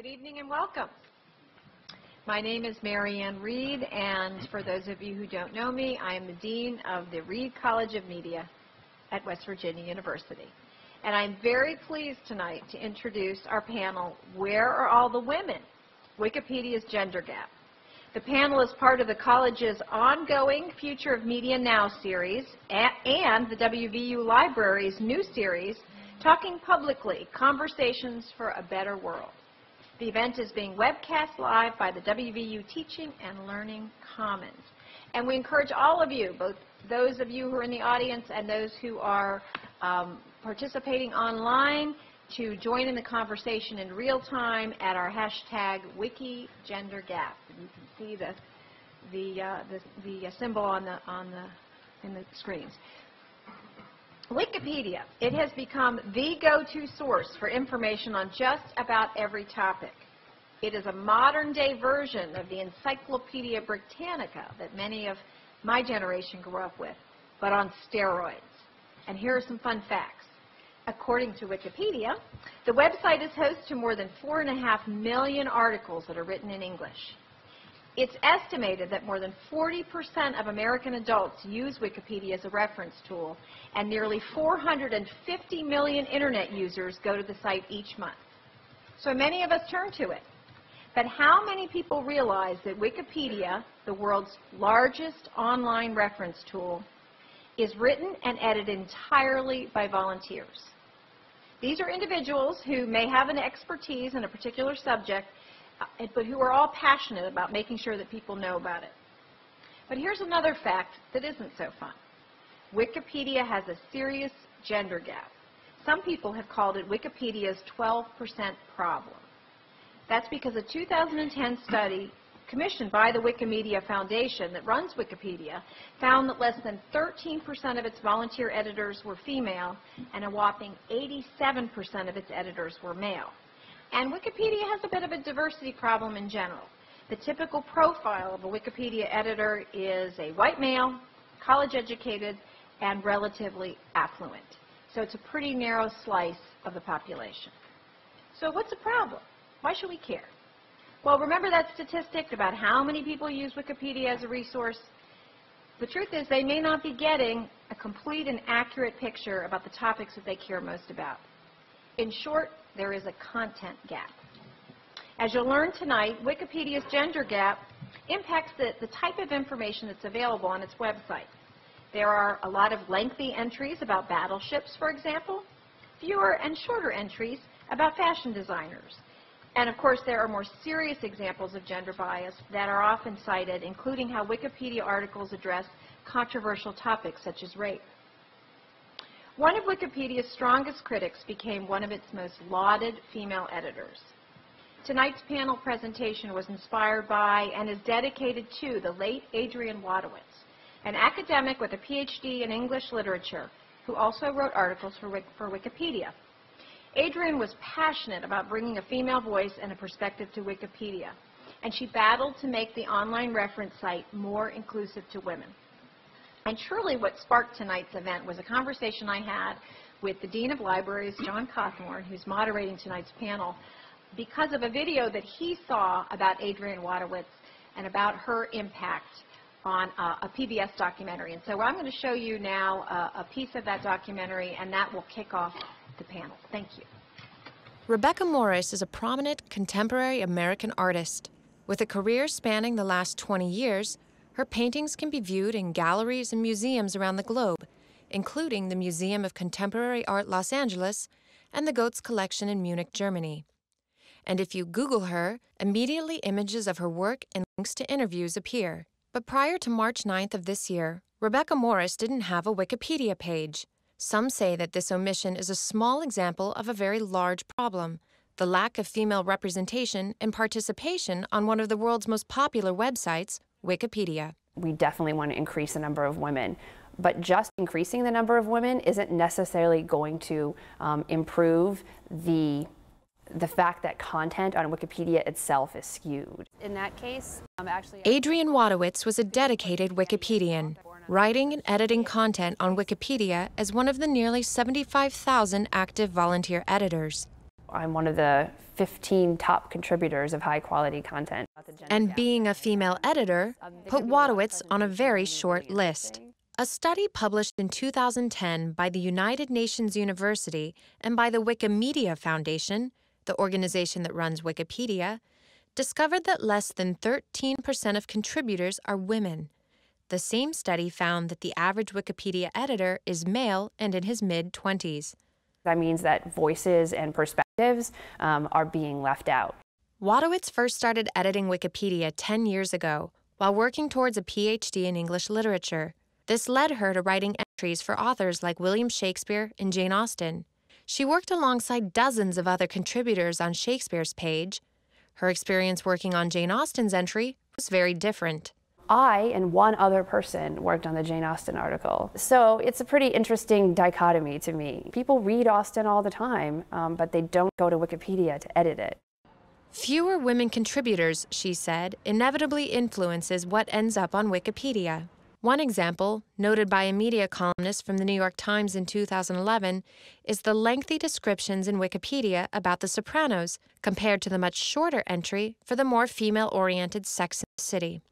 Good evening and welcome. My name is Mary Ann Reed, and for those of you who don't know me, I am the Dean of the Reed College of Media at West Virginia University. And I'm very pleased tonight to introduce our panel, Where Are All the Women? Wikipedia's Gender Gap. The panel is part of the college's ongoing Future of Media Now series and the WVU Library's new series, Talking Publicly, Conversations for a Better World. The event is being webcast live by the WVU Teaching and Learning Commons. And we encourage all of you, both those of you who are in the audience and those who are participating online, to join in the conversation in real time at our hashtag WikiGenderGap. You can see the symbol in the screens. Wikipedia, it has become the go-to source for information on just about every topic. It is a modern-day version of the Encyclopedia Britannica that many of my generation grew up with, but on steroids. And here are some fun facts. According to Wikipedia, the website is host to more than 4.5 million articles that are written in English. It's estimated that more than 40% of American adults use Wikipedia as a reference tool, and nearly 450 million internet users go to the site each month. So many of us turn to it. But how many people realize that Wikipedia, the world's largest online reference tool, is written and edited entirely by volunteers? These are individuals who may have an expertise in a particular subject, but who are all passionate about making sure that people know about it. But here's another fact that isn't so fun. Wikipedia has a serious gender gap. Some people have called it Wikipedia's 12% problem. That's because a 2010 study commissioned by the Wikimedia Foundation that runs Wikipedia found that less than 13% of its volunteer editors were female, and a whopping 87% of its editors were male. And Wikipedia has a bit of a diversity problem in general. The typical profile of a Wikipedia editor is a white male, college-educated, and relatively affluent. So it's a pretty narrow slice of the population. So what's the problem? Why should we care? Well, remember that statistic about how many people use Wikipedia as a resource? The truth is they may not be getting a complete and accurate picture about the topics that they care most about. In short, there is a content gap. As you'll learn tonight, Wikipedia's gender gap impacts the type of information that's available on its website. There are a lot of lengthy entries about battleships, for example, fewer and shorter entries about fashion designers. And of course, there are more serious examples of gender bias that are often cited, including how Wikipedia articles address controversial topics such as rape. One of Wikipedia's strongest critics became one of its most lauded female editors. Tonight's panel presentation was inspired by and is dedicated to the late Adrienne Wadowitz, an academic with a PhD in English literature who also wrote articles for Wikipedia. Adrienne was passionate about bringing a female voice and a perspective to Wikipedia, and she battled to make the online reference site more inclusive to women. And truly what sparked tonight's event was a conversation I had with the Dean of Libraries, John Cawthorn, who's moderating tonight's panel, because of a video that he saw about Adrienne Wadowitz and about her impact on a PBS documentary. And so I'm going to show you now a piece of that documentary, and that will kick off the panel. Thank you. Rebecca Morris is a prominent contemporary American artist. With a career spanning the last 20 years, her paintings can be viewed in galleries and museums around the globe, including the Museum of Contemporary Art Los Angeles and the Goetz Collection in Munich, Germany. And if you Google her, immediately images of her work and links to interviews appear. But prior to March 9th of this year, Rebecca Morris didn't have a Wikipedia page. Some say that this omission is a small example of a very large problem, the lack of female representation and participation on one of the world's most popular websites, Wikipedia. We definitely want to increase the number of women, but just increasing the number of women isn't necessarily going to improve the fact that content on Wikipedia itself is skewed. In that case, Adrienne Wadowitz was a dedicated Wikipedian, writing and editing content on Wikipedia as one of the nearly 75,000 active volunteer editors. I'm one of the 15 top contributors of high-quality content. And being a female editor put Wadowitz on a very short list. A study published in 2010 by the United Nations University and by the Wikimedia Foundation, the organization that runs Wikipedia, discovered that less than 13% of contributors are women. The same study found that the average Wikipedia editor is male and in his mid-20s. That means that voices and perspectives are being left out. Wadowitz first started editing Wikipedia 10 years ago while working towards a PhD in English literature. This led her to writing entries for authors like William Shakespeare and Jane Austen. She worked alongside dozens of other contributors on Shakespeare's page. Her experience working on Jane Austen's entry was very different. I and one other person worked on the Jane Austen article. So it's a pretty interesting dichotomy to me. People read Austen all the time, but they don't go to Wikipedia to edit it. Fewer women contributors, she said, inevitably influences what ends up on Wikipedia. One example, noted by a media columnist from the New York Times in 2011, is the lengthy descriptions in Wikipedia about The Sopranos compared to the much shorter entry for the more female-oriented Sex and the City.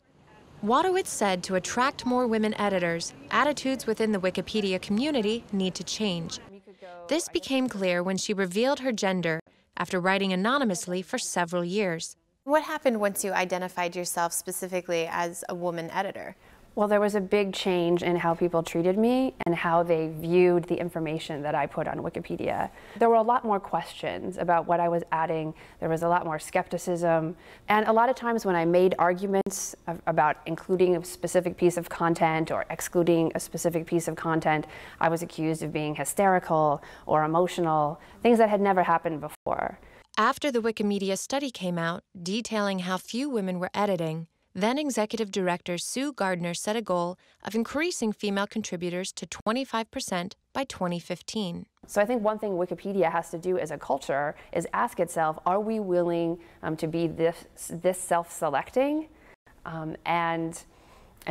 Wadowitz said to attract more women editors, attitudes within the Wikipedia community need to change. This became clear when she revealed her gender after writing anonymously for several years. What happened once you identified yourself specifically as a woman editor? Well, there was a big change in how people treated me and how they viewed the information that I put on Wikipedia. There were a lot more questions about what I was adding. There was a lot more skepticism. And a lot of times when I made arguments about including a specific piece of content or excluding a specific piece of content, I was accused of being hysterical or emotional, things that had never happened before. After the Wikimedia study came out, detailing how few women were editing, then Executive Director Sue Gardner set a goal of increasing female contributors to 25% by 2015. So I think one thing Wikipedia has to do as a culture is ask itself, are we willing to be this self-selecting and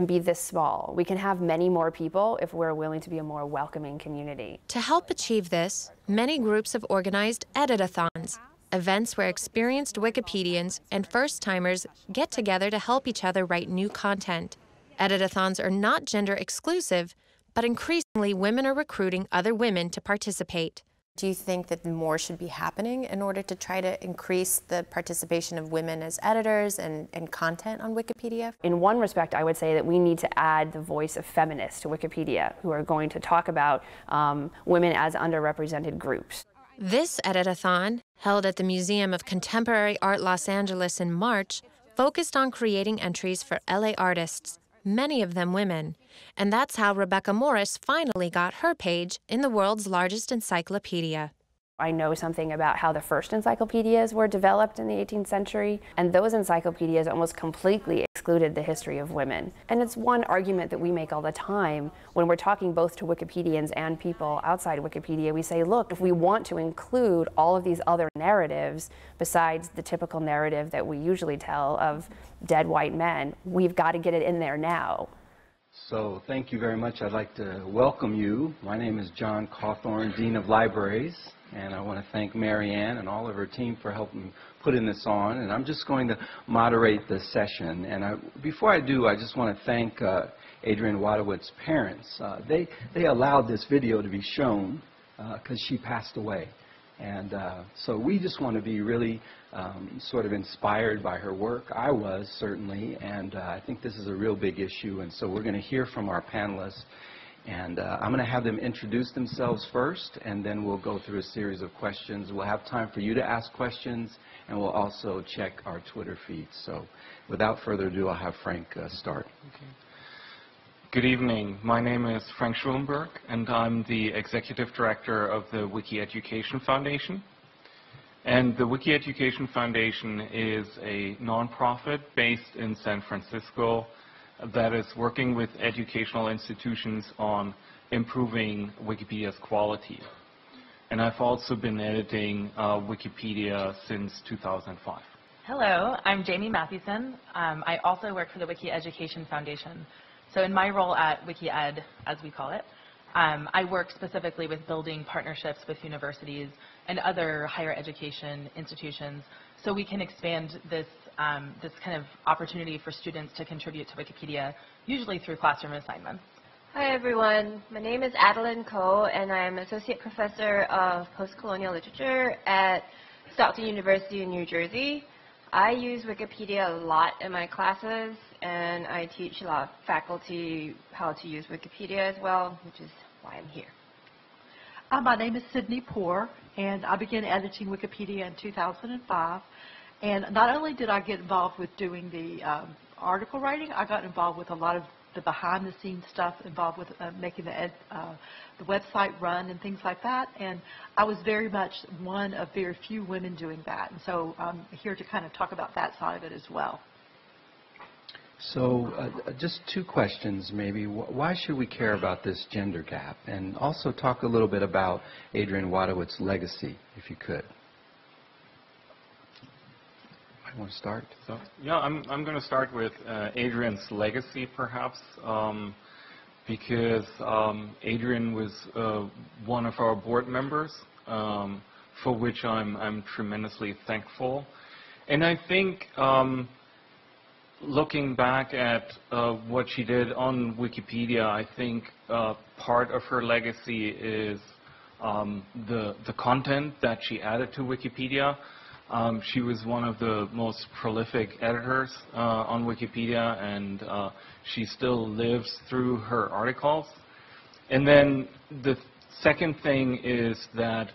be this small? We can have many more people if we're willing to be a more welcoming community. To help achieve this, many groups have organized editathons, events where experienced Wikipedians and first-timers get together to help each other write new content. Editathons are not gender exclusive, but increasingly women are recruiting other women to participate. Do you think that more should be happening in order to try to increase the participation of women as editors and content on Wikipedia? In one respect, I would say that we need to add the voice of feminists to Wikipedia, who are going to talk about women as underrepresented groups. This editathon, held at the Museum of Contemporary Art Los Angeles in March, focused on creating entries for LA artists, many of them women. And that's how Rebecca Morris finally got her page in the world's largest encyclopedia. I know something about how the first encyclopedias were developed in the 18th century, and those encyclopedias almost completely excluded the history of women. And it's one argument that we make all the time when we're talking both to Wikipedians and people outside Wikipedia. We say, look, if we want to include all of these other narratives besides the typical narrative that we usually tell of dead white men, we've got to get it in there now. So thank you very much. I'd like to welcome you. My name is John Cawthorn, Dean of Libraries, and I want to thank Mary Ann and all of her team for helping putting this on. And I'm just going to moderate the session. And before I do, I just want to thank Adrienne Wadowitz's parents. They allowed this video to be shown because she passed away. And so we just want to be really sort of inspired by her work. I was, certainly, and I think this is a real big issue. And so we're going to hear from our panelists. And I'm going to have them introduce themselves first, and then we'll go through a series of questions. We'll have time for you to ask questions, and we'll also check our Twitter feed. So without further ado, I'll have Frank start. Okay. Good evening. My name is Frank Schulenberg, and I'm the Executive Director of the Wiki Education Foundation. And the Wiki Education Foundation is a nonprofit based in San Francisco that is working with educational institutions on improving Wikipedia's quality. And I've also been editing Wikipedia since 2005. Hello, I'm Jamie Mathewson. I also work for the Wiki Education Foundation. So in my role at WikiEd, as we call it, I work specifically with building partnerships with universities and other higher education institutions so we can expand this, this kind of opportunity for students to contribute to Wikipedia, usually through classroom assignments. Hi everyone, my name is Adeline Koh and I'm Associate Professor of Postcolonial Literature at Stockton University in New Jersey. I use Wikipedia a lot in my classes and I teach a lot of faculty how to use Wikipedia as well, which is why I'm here. My name is Sydney Poore and I began editing Wikipedia in 2005. And not only did I get involved with doing the article writing, I got involved with a lot of the behind-the-scenes stuff involved with making the website run and things like that. And I was very much one of very few women doing that. And so I'm here to kind of talk about that side of it as well. So just two questions maybe. Why should we care about this gender gap? And also talk a little bit about Adrienne Wadowitz's legacy, if you could. Want to start? So, yeah, I'm going to start with Adrienne's legacy, perhaps, because Adrienne was one of our board members, for which I'm tremendously thankful. And I think looking back at what she did on Wikipedia, I think part of her legacy is the content that she added to Wikipedia. She was one of the most prolific editors on Wikipedia, and she still lives through her articles. And then the second thing is that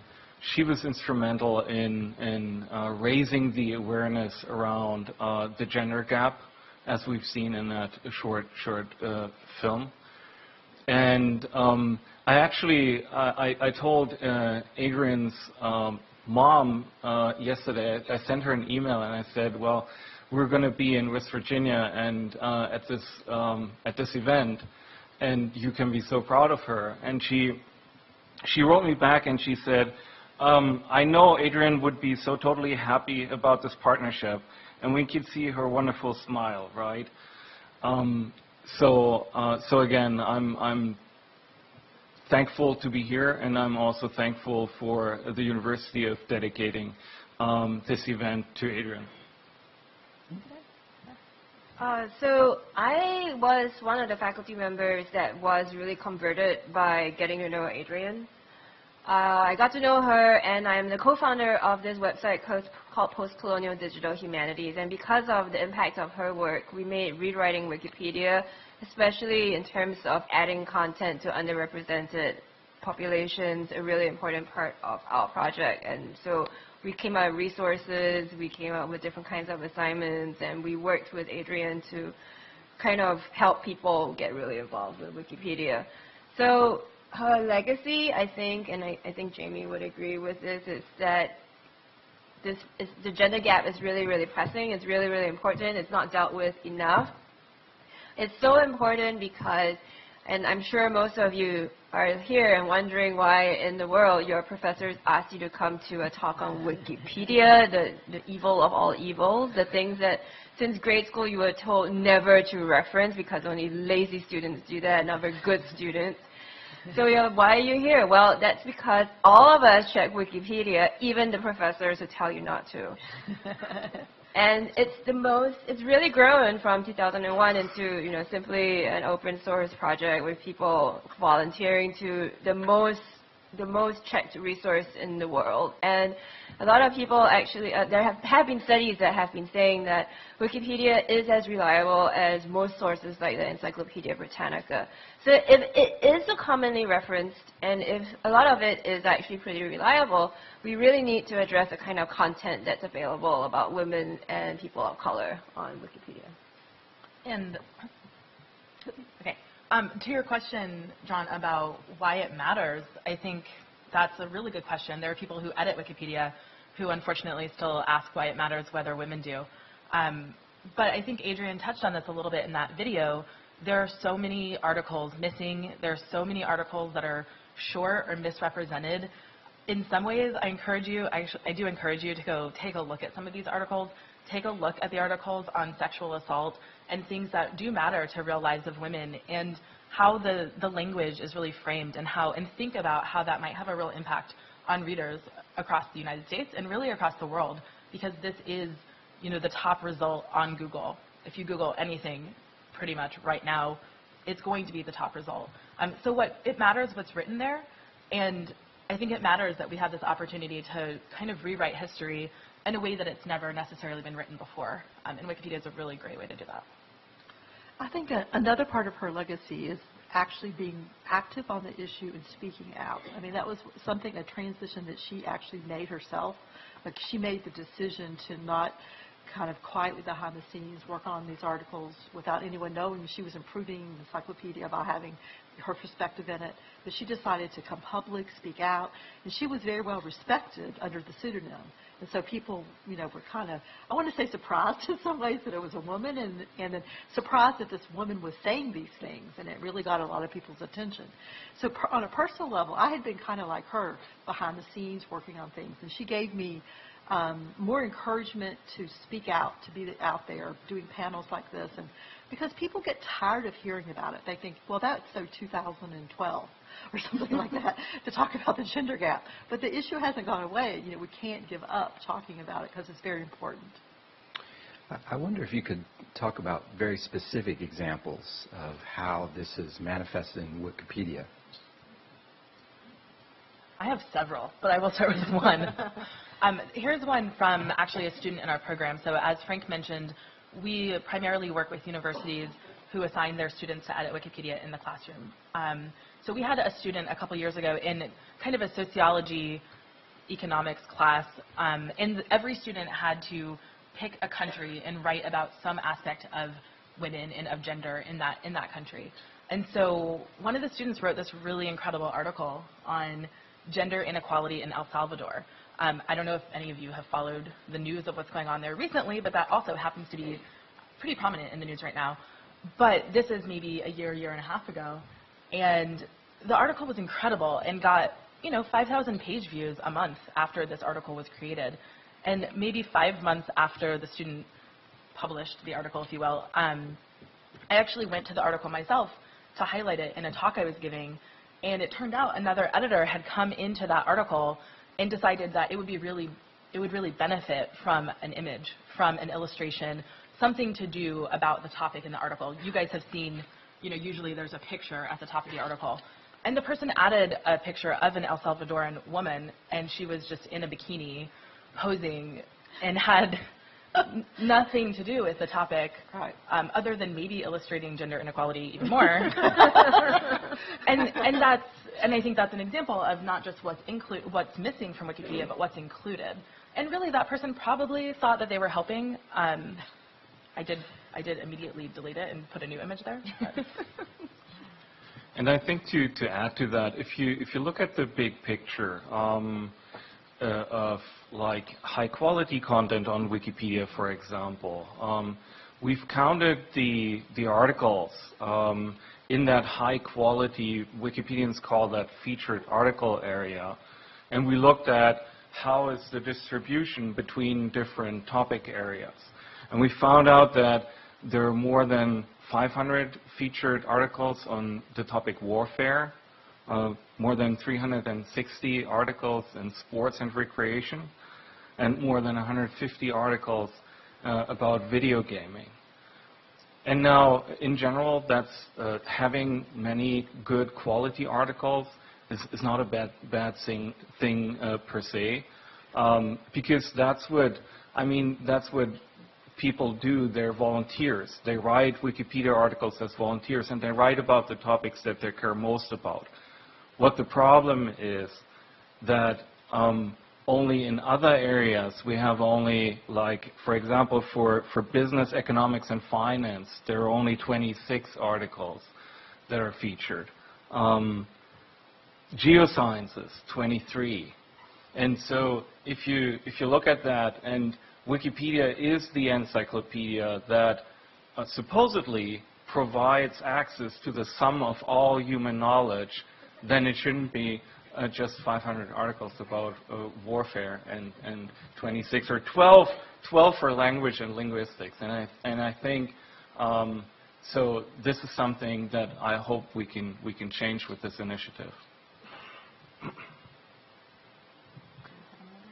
she was instrumental in raising the awareness around the gender gap, as we've seen in that short film. And I told Adrienne's mom yesterday. I sent her an email and I said, well, we're going to be in West Virginia and at this event, and you can be so proud of her. And she wrote me back and she said, I know Adrienne would be so totally happy about this partnership, and we could see her wonderful smile, right? So again, I'm thankful to be here, and I'm also thankful for the university of dedicating this event to Adrienne. So I was one of the faculty members that was really converted by getting to know Adrienne. I got to know her, and I'm the co-founder of this website called Postcolonial Digital Humanities. And because of the impact of her work, we made rewriting Wikipedia, especially in terms of adding content to underrepresented populations, a really important part of our project. And so we came out with resources, we came out with different kinds of assignments, and we worked with Adrienne to kind of help people get really involved with Wikipedia. So her legacy, I think, and I think Jamie would agree with this, is that the gender gap is really, really pressing. It's really, really important. It's not dealt with enough. It's so important because, and I'm sure most of you are here and wondering why in the world your professors asked you to come to a talk on Wikipedia, the evil of all evils, the things that since grade school you were told never to reference because only lazy students do that, not very good students. So why are you here? Well, that's because all of us check Wikipedia, even the professors who tell you not to. And it's really grown from 2001 into, simply an open source project with people volunteering to the most checked resource in the world. And a lot of people actually, there have been studies that have been saying that Wikipedia is as reliable as most sources like the Encyclopedia Britannica. So if it is so commonly referenced, and if a lot of it is actually pretty reliable, we really need to address the kind of content that's available about women and people of color on Wikipedia. And, okay. To your question, John, about why it matters, I think that's a really good question. There are people who edit Wikipedia who unfortunately still ask why it matters whether women do. But I think Adrienne touched on this a little bit in that video. There are so many articles missing. There are so many articles that are short or misrepresented. In some ways, I do encourage you to go take a look at some of these articles. Take a look at the articles on sexual assault and things that do matter to real lives of women. And how the language is really framed and think about how that might have a real impact on readers across the United States and really across the world, because this is, the top result on Google. If you Google anything pretty much right now, it's going to be the top result. So it matters what's written there, and I think it matters that we have this opportunity to kind of rewrite history in a way that it's never necessarily been written before. And Wikipedia is a really great way to do that. I think another part of her legacy is actually being active on the issue and speaking out. I mean, that was a transition that she actually made herself. Like, she made the decision to not kind of quietly behind the scenes work on these articles without anyone knowing. She was improving the encyclopedia by having her perspective in it. But she decided to come public, speak out, and she was very well respected under the pseudonym. And so people, were kind of, I want to say surprised in some ways that it was a woman, and then surprised that this woman was saying these things, and it really got a lot of people's attention. So on a personal level, I had been kind of like her behind the scenes working on things, and she gave me more encouragement to speak out, to be out there doing panels like this, and because people get tired of hearing about it. They think, well, that's so 2012 or something like that to talk about the gender gap. But the issue hasn't gone away. We can't give up talking about it because it's very important. I wonder if you could talk about very specific examples of how this is manifested in Wikipedia. I have several, but I will start with one. Here's one from actually a student in our program. So as Frank mentioned, we primarily work with universities who assign their students to edit Wikipedia in the classroom. So we had a student a couple years ago in kind of a sociology economics class, and every student had to pick a country and write about some aspect of women and of gender in that country. And so one of the students wrote this really incredible article on gender inequality in El Salvador. I don't know if any of you have followed the news of what's going on there recently, but that also happens to be pretty prominent in the news right now. But this is maybe a year and a half ago, and the article was incredible and got 5,000 page views a month after this article was created. And maybe 5 months after the student published the article, if you will, I actually went to the article myself to highlight it in a talk I was giving, and it turned out another editor had come into that article and decided that it would really benefit from an image, from an illustration, something to do about the topic in the article. You guys have seen, usually there's a picture at the top of the article. And the person added a picture of an El Salvadoran woman, and she was just in a bikini posing and had nothing to do with the topic, right, other than maybe illustrating gender inequality even more. And I think that's an example of not just what's missing from Wikipedia, but what's included. And really, that person probably thought that they were helping. I did immediately delete it and put a new image there. And I think to add to that, if you look at the big picture of like high quality content on Wikipedia, for example, we've counted the articles in that high quality, Wikipedians call that featured article area, and we looked at how is the distribution between different topic areas. And we found out that there are more than 500 featured articles on the topic warfare, more than 360 articles in sports and recreation, and more than 150 articles about video gaming. And now, in general, that's having many good quality articles is not a bad thing per se, because that's what people do. They're volunteers. They write Wikipedia articles as volunteers, and they write about the topics that they care most about. What the problem is that only in other areas we have only, like, for example, for business, economics, and finance, there are only 26 articles that are featured. Geosciences, 23. And so if you look at that, and Wikipedia is the encyclopedia that supposedly provides access to the sum of all human knowledge, then it shouldn't be just 500 articles about warfare and 26 or 12 for language and linguistics. And I think So this is something that I hope we can change with this initiative.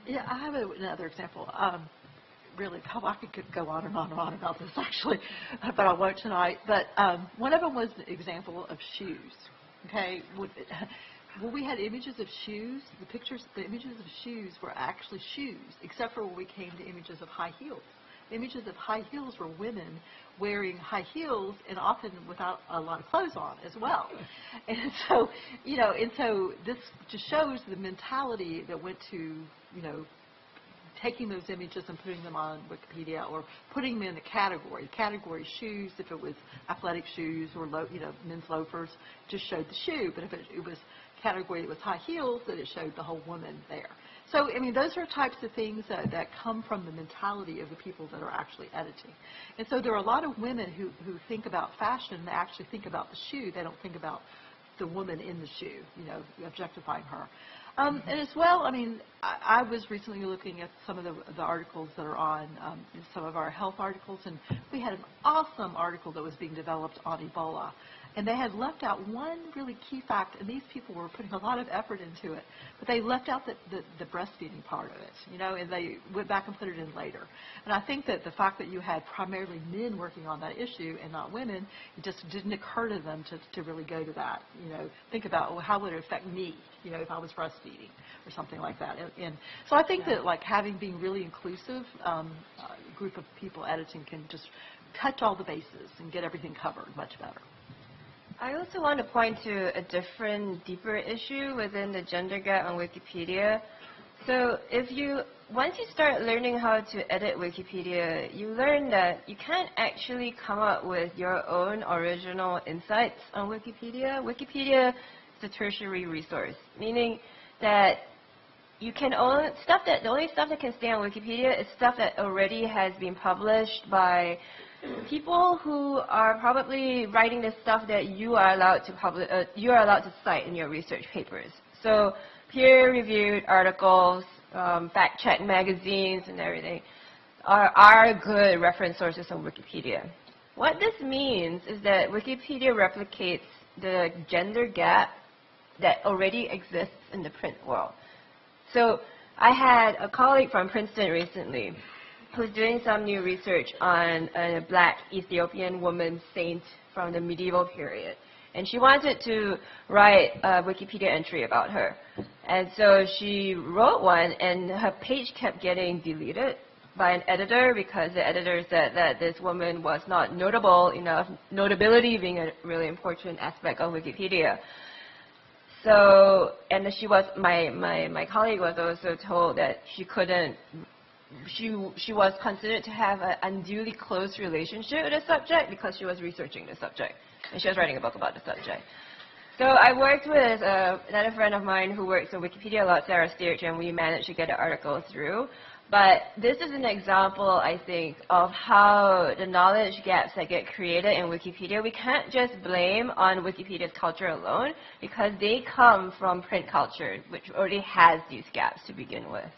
Yeah, I have another example. Really, I could go on and on and on about this actually, but I won't tonight. But one of them was an example of shoes. Okay, when we had images of shoes, the images of shoes were actually shoes, except for when we came to images of high heels. The images of high heels were women wearing high heels and often without a lot of clothes on as well. And so, and so this just shows the mentality that went to, taking those images and putting them on Wikipedia or putting them in a category shoes. If it was athletic shoes or men's loafers, just showed the shoe. But if it was category that was high heels, then it showed the whole woman there. So, I mean, those are types of things that come from the mentality of the people that are actually editing. And so there are a lot of women who think about fashion, they actually think about the shoe. They don't think about the woman in the shoe, objectifying her. And as well, I mean, I was recently looking at some of the articles that are on some of our health articles, and we had an awesome article that was being developed on Ebola. And they had left out one really key fact, and these people were putting a lot of effort into it, but they left out the breastfeeding part of it, and they went back and put it in later. And I think that the fact that you had primarily men working on that issue and not women, it just didn't occur to them to really go to that, think about, well, how would it affect me, if I was breastfeeding or something like that. And so I think that being really inclusive, a group of people editing can just touch all the bases and get everything covered much better. I also want to point to a different, deeper issue within the gender gap on Wikipedia. So once you start learning how to edit Wikipedia, you learn that you can't actually come up with your own original insights on Wikipedia. Wikipedia is a tertiary resource, meaning that you can the only stuff that can stay on Wikipedia is stuff that already has been published by people who are probably writing the stuff that you are allowed to cite in your research papers. So peer-reviewed articles, fact-check magazines, and everything are good reference sources on Wikipedia. What this means is that Wikipedia replicates the gender gap that already exists in the print world. So I had a colleague from Princeton recently who's doing some new research on a black Ethiopian woman saint from the medieval period. And she wanted to write a Wikipedia entry about her. And so she wrote one, and her page kept getting deleted by an editor because the editor said that this woman was not notable enough, notability being a really important aspect of Wikipedia. So, and my colleague was also told that she couldn't, she was considered to have an unduly close relationship with the subject because she was researching the subject, and she was writing a book about the subject. So I worked with another friend of mine who works on Wikipedia a lot, Sarah Steerch, and we managed to get the article through. But this is an example, I think, of how the knowledge gaps that get created in Wikipedia, we can't just blame on Wikipedia's culture alone, because they come from print culture, which already has these gaps to begin with.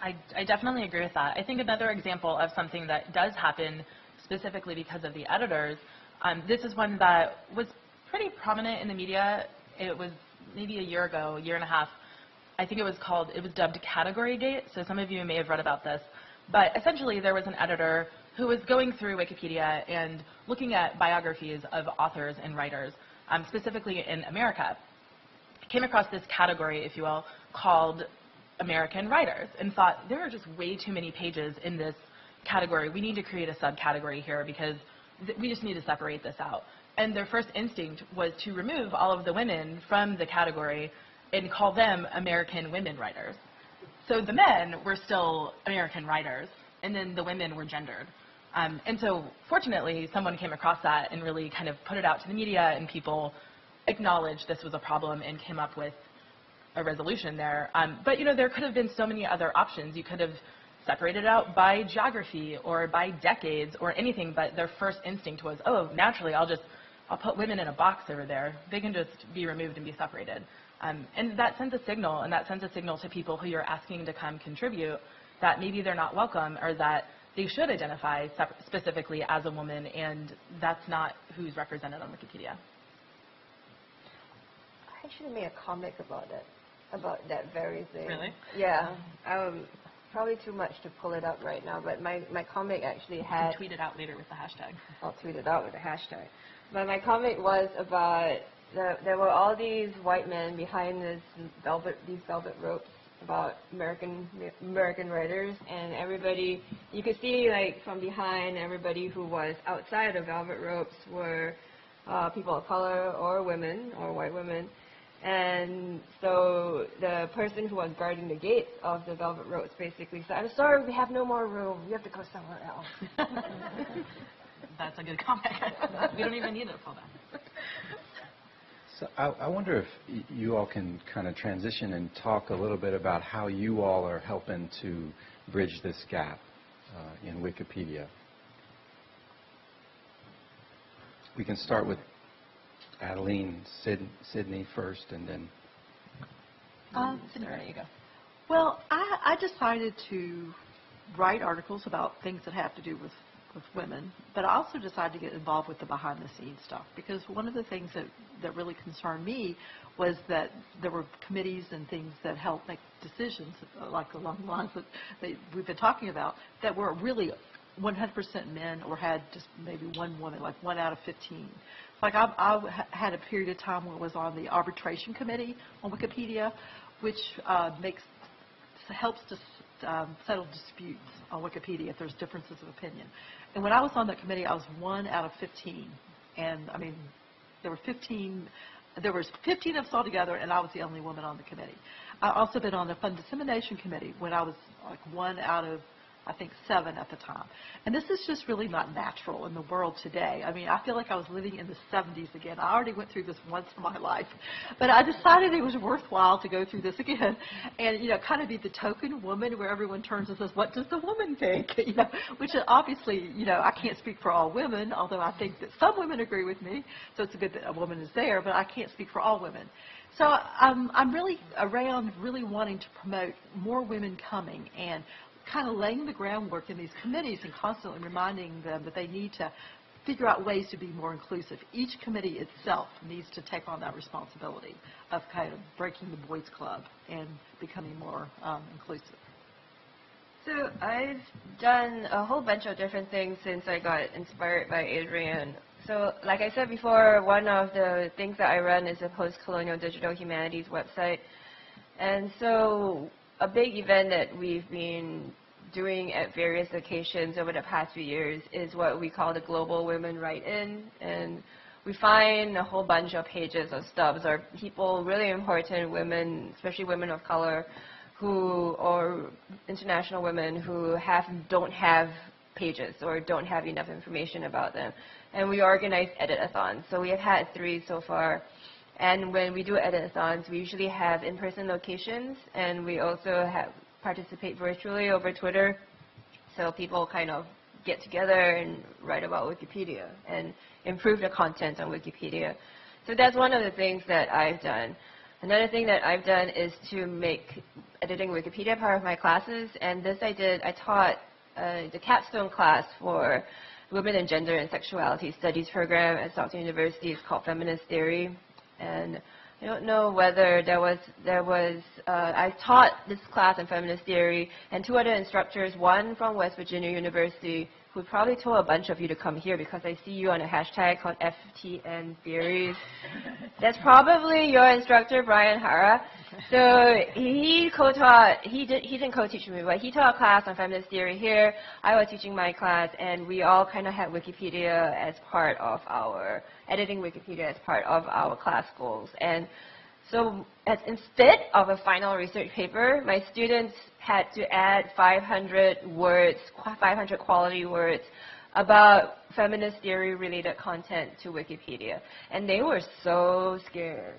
I definitely agree with that. I think another example of something that does happen specifically because of the editors, this is one that was pretty prominent in the media. It was maybe a year ago, year and a half. I think it was dubbed Category Gate, so some of you may have read about this. But essentially there was an editor who was going through Wikipedia and looking at biographies of authors and writers, specifically in America. Came across this category, if you will, called American writers, and thought there are just way too many pages in this category. We need to create a subcategory here because we just need to separate this out. And their first instinct was to remove all of the women from the category and call them American women writers. So the men were still American writers, and then the women were gendered. And so fortunately, someone came across that and really kind of put it out to the media, and people acknowledged this was a problem and came up with a resolution there. But there could have been so many other options. You could have separated it out by geography or by decades or anything, but their first instinct was, oh, naturally, I'll put women in a box over there. They can just be removed and be separated. And that sends a signal, to people who you're asking to come contribute that maybe they're not welcome, or that they should identify specifically as a woman, and that's not who's represented on Wikipedia. I actually made a comic about that very thing. Really? Yeah. Probably too much to pull it up right now, but my comic actually had... You can tweet it out later with the hashtag. I'll tweet it out with the hashtag. But my comic was about, there were all these white men behind these velvet ropes about American writers, and everybody, you could see like from behind, everybody who was outside the velvet ropes were people of color or women or white women. And so the person who was guarding the gates of the velvet ropes basically said, "I'm sorry, we have no more room. We have to go somewhere else." That's a good comment. We don't even need a fallback. So I wonder if you all can kind of transition and talk a little bit about how you all are helping to bridge this gap in Wikipedia. We can start with Adeline, Sydney first, and then... Sydney, there you go. Well, I decided to write articles about things that have to do with women, but I also decided to get involved with the behind-the-scenes stuff, because one of the things that really concerned me was that there were committees and things that help make decisions, like along the lines that we've been talking about, that were really 100% men or had just maybe one woman, like 1 out of 15. Like I had a period of time where I was on the arbitration committee on Wikipedia, which helps to settle disputes on Wikipedia if there's differences of opinion. And when I was on that committee, I was 1 out of 15. And I mean, there was 15 of us all together, and I was the only woman on the committee. I also been on the Fund Dissemination Committee when I was like 1 out of, I think, 7 at the time. And this is just really not natural in the world today. I mean, I feel like I was living in the 70s again. I already went through this once in my life. But I decided it was worthwhile to go through this again and, kind of be the token woman where everyone turns and says, "What does the woman think?" Which obviously, I can't speak for all women, although I think that some women agree with me. So it's good that a woman is there, but I can't speak for all women. So I'm really around really wanting to promote more women coming and kind of laying the groundwork in these committees and constantly reminding them that they need to figure out ways to be more inclusive. Each committee itself needs to take on that responsibility of kind of breaking the boys' club and becoming more inclusive. So I've done a whole bunch of different things since I got inspired by Adrienne. So like I said before, one of the things that I run is a post-colonial digital humanities website. And so a big event that we've been doing at various occasions over the past few years is what we call the Global Women Write-In. And we find a whole bunch of pages of stubs or people, really important women, especially women of color, or international women who don't have pages or don't have enough information about them. And we organize edit-a-thons. So we have had 3 so far. And when we do edit-a-thons, we usually have in-person locations, and we also participate virtually over Twitter. So people kind of get together and write about Wikipedia and improve the content on Wikipedia. So that's one of the things that I've done. Another thing that I've done is to make editing Wikipedia part of my classes, and this I taught the capstone class for Women and Gender and Sexuality Studies program at Stockton University. It's called Feminist Theory. And I don't know whether I taught this class in feminist theory, and 2 other instructors, one from West Virginia University, who probably told a bunch of you to come here because I see you on a hashtag called FTN Theories. That's probably your instructor, Brian Hara. So he co-taught, he didn't co-teach me, but he taught a class on feminist theory here. I was teaching my class, and we all kind of had Wikipedia as part of editing Wikipedia as part of our class goals. And so instead of a final research paper, my students had to add 500 words, 500 quality words about feminist theory-related content to Wikipedia. And they were so scared.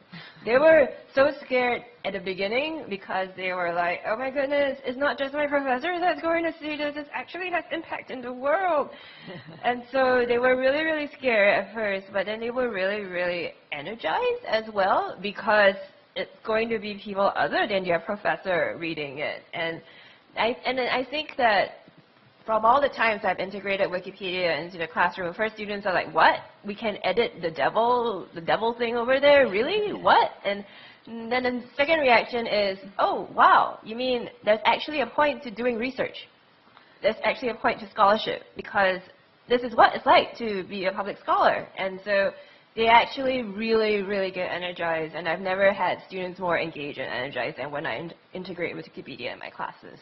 They were so scared at the beginning because they were like, "Oh my goodness, it's not just my professor that's going to see this, it actually has impact in the world." And so they were really, really scared at first, but then they were really, really energized as well because it's going to be people other than their professor reading it. And I think that from all the times I've integrated Wikipedia into the classroom, first students are like, what? We can edit the devil thing over there? Really? What? And then the second reaction is, oh, wow, you mean there's actually a point to doing research. There's actually a point to scholarship, because this is what it's like to be a public scholar. And so they actually really, really get energized, and I've never had students more engaged and energized than when I integrate Wikipedia in my classes.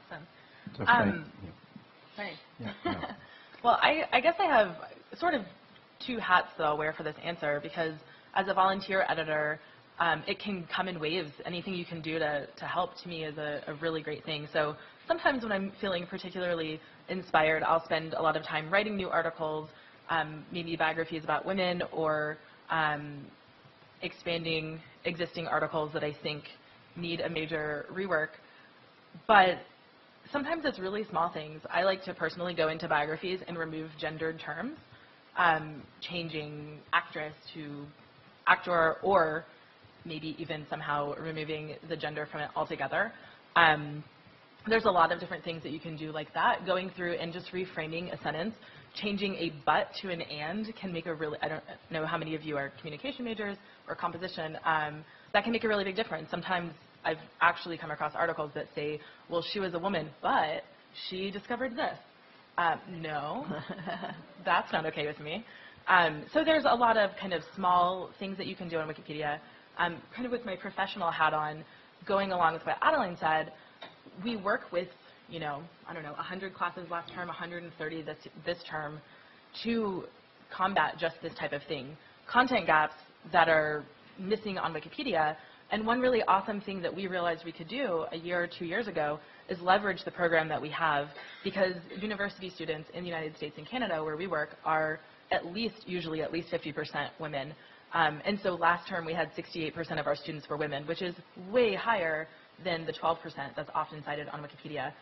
Sorry. Yeah, no. Well, I guess I have sort of two hats that I'll wear for this answer, because as a volunteer editor, it can come in waves. Anything you can do to help, to me, is a really great thing. So sometimes when I'm feeling particularly inspired, I'll spend a lot of time writing new articles, maybe biographies about women, or expanding existing articles that I think need a major rework. But sometimes it's really small things. I like to personally go into biographies and remove gendered terms, changing actress to actor, or maybe even somehow removing the gender from it altogether. There's a lot of different things that you can do like that. Going through and just reframing a sentence, changing a but to an and can make a really, I don't know how many of you are communication majors or composition, that can make a really big difference. Sometimes I've actually come across articles that say, well, she was a woman, but she discovered this. No, that's not okay with me. So there's a lot of kind of small things that you can do on Wikipedia. Kind of with my professional hat on, going along with what Adeline said, we work with, you know, I don't know, 100 classes last term, 130 this term, to combat just this type of thing. Content gaps that are missing on Wikipedia. And one really awesome thing that we realized we could do a year or 2 years ago is leverage the program that we have, because university students in the United States and Canada, where we work, are usually at least 50% women. And so last term we had 68% of our students were women, which is way higher than the 12% that's often cited on Wikipedia.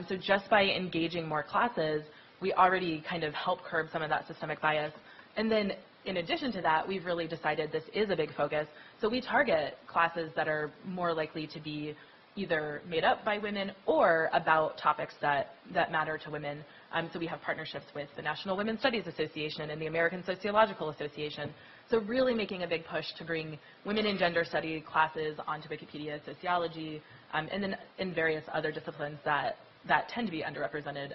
So just by engaging more classes, we already kind of help curb some of that systemic bias. And then in addition to that, we've really decided this is a big focus. So we target classes that are more likely to be either made up by women or about topics that matter to women. So we have partnerships with the National Women's Studies Association and the American Sociological Association. So really making a big push to bring women in gender study classes onto Wikipedia, sociology, and then in various other disciplines that tend to be underrepresented.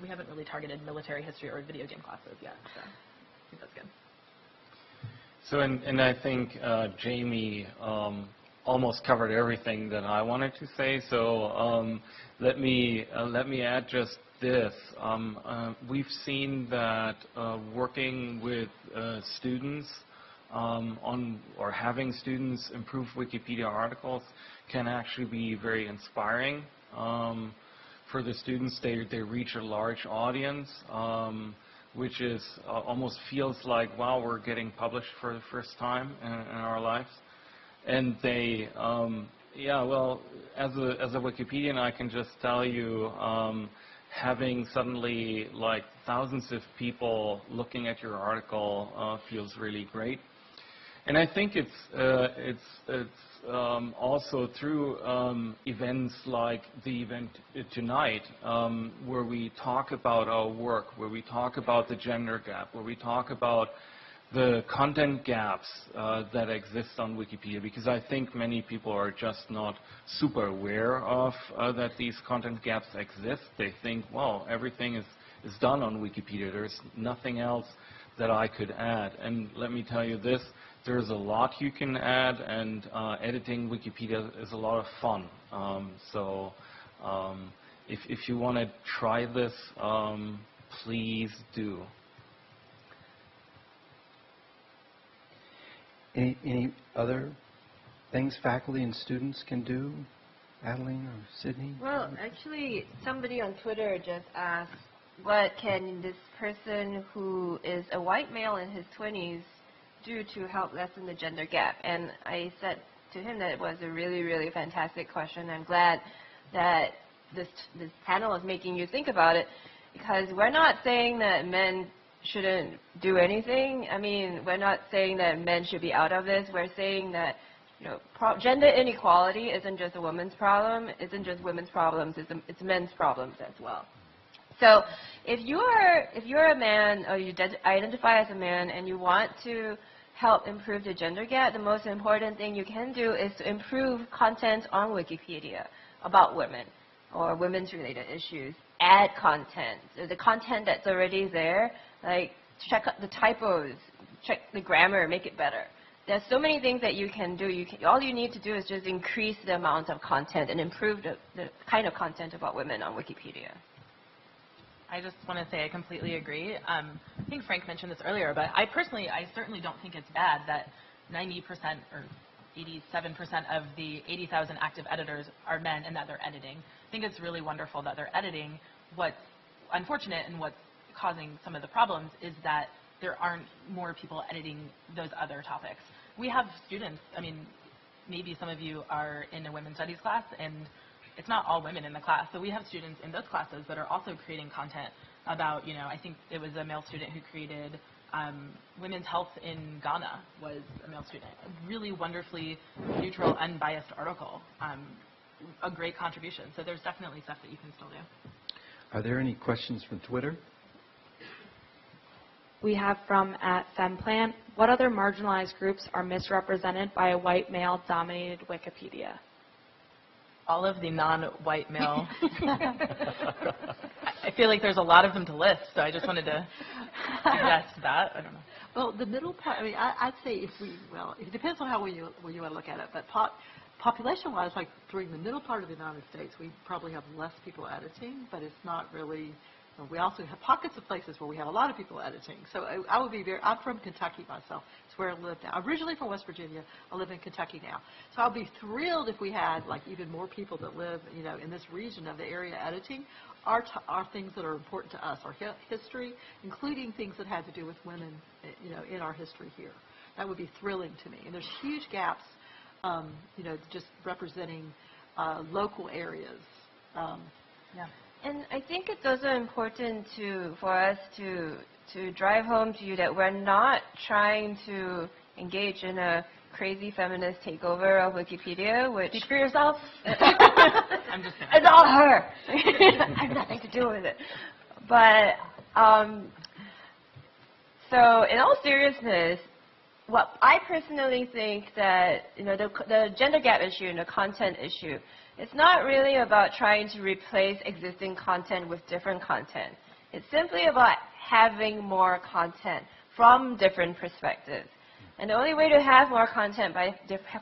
We haven't really targeted military history or video game classes yet, so I think that's good. So, and I think Jamie almost covered everything that I wanted to say. So let me add just this. We've seen that working with students on, or having students improve Wikipedia articles can actually be very inspiring. For the students, they reach a large audience, which is almost feels like, wow, we're getting published for the first time in our lives. And they, yeah, well, as a Wikipedian, I can just tell you, having suddenly like thousands of people looking at your article feels really great. And I think it's also through events like the event tonight, where we talk about our work, where we talk about the gender gap, where we talk about the content gaps that exist on Wikipedia, because I think many people are just not super aware of that these content gaps exist. They think, well, everything is done on Wikipedia. There's nothing else that I could add. And let me tell you this, there's a lot you can add, and editing Wikipedia is a lot of fun. So if you want to try this, please do. Any other things faculty and students can do, Adeline or Sydney? Well, actually, somebody on Twitter just asked, what can this person who is a white male in his 20s do to help lessen the gender gap? And I said to him that it was a really, really fantastic question. I'm glad that this panel is making you think about it, because we're not saying that men shouldn't do anything. I mean, we're not saying that men should be out of this. We're saying that, you know, gender inequality isn't just a woman's problem, isn't just women's problems, it's men's problems as well. So if you're a man or you identify as a man and you want to help improve the gender gap, the most important thing you can do is to improve content on Wikipedia about women or women's related issues. Add content. So the content that's already there, like check out the typos, check the grammar, make it better. There's so many things that you can do. All you need to do is just increase the amount of content and improve the kind of content about women on Wikipedia. I just want to say I completely agree. I think Frank mentioned this earlier, but I certainly don't think it's bad that 90% or 87% of the 80,000 active editors are men and that they're editing. I think it's really wonderful that they're editing. What's unfortunate and what's causing some of the problems is that there aren't more people editing those other topics. We have students, I mean, maybe some of you are in a women's studies class, and it's not all women in the class. So we have students in those classes that are also creating content about, I think it was a male student who created women's health in Ghana was a male student. A really wonderfully neutral, unbiased article. A great contribution. So there's definitely stuff that you can still do. Are there any questions from Twitter? We have from @FemPlan. What other marginalized groups are misrepresented by a white male-dominated Wikipedia? All of the non-white male. I feel like there's a lot of them to list, so I just wanted to suggest that. I don't know. Well, the middle part, I mean, I'd say it depends on how you want to look at it, but population-wise, like during the middle part of the United States, we probably have less people editing, but it's not really. We also have pockets of places where we have a lot of people editing. So I would be I'm from Kentucky myself. It's where I live now. I'm originally from West Virginia. I live in Kentucky now. So I'll be thrilled if we had like even more people that live, in this region of the area editing our things that are important to us, our history, including things that had to do with women, in our history here. That would be thrilling to me. And there's huge gaps, just representing local areas. Yeah. And I think it's also important for us to drive home to you that we're not trying to engage in a crazy feminist takeover of Wikipedia, which... Speak for yourself. I'm just saying. It's all her. I have nothing to do with it. But, so in all seriousness, what I personally think that, the gender gap issue and the content issue, it's not really about trying to replace existing content with different content. It's simply about having more content from different perspectives. And the only way to have more content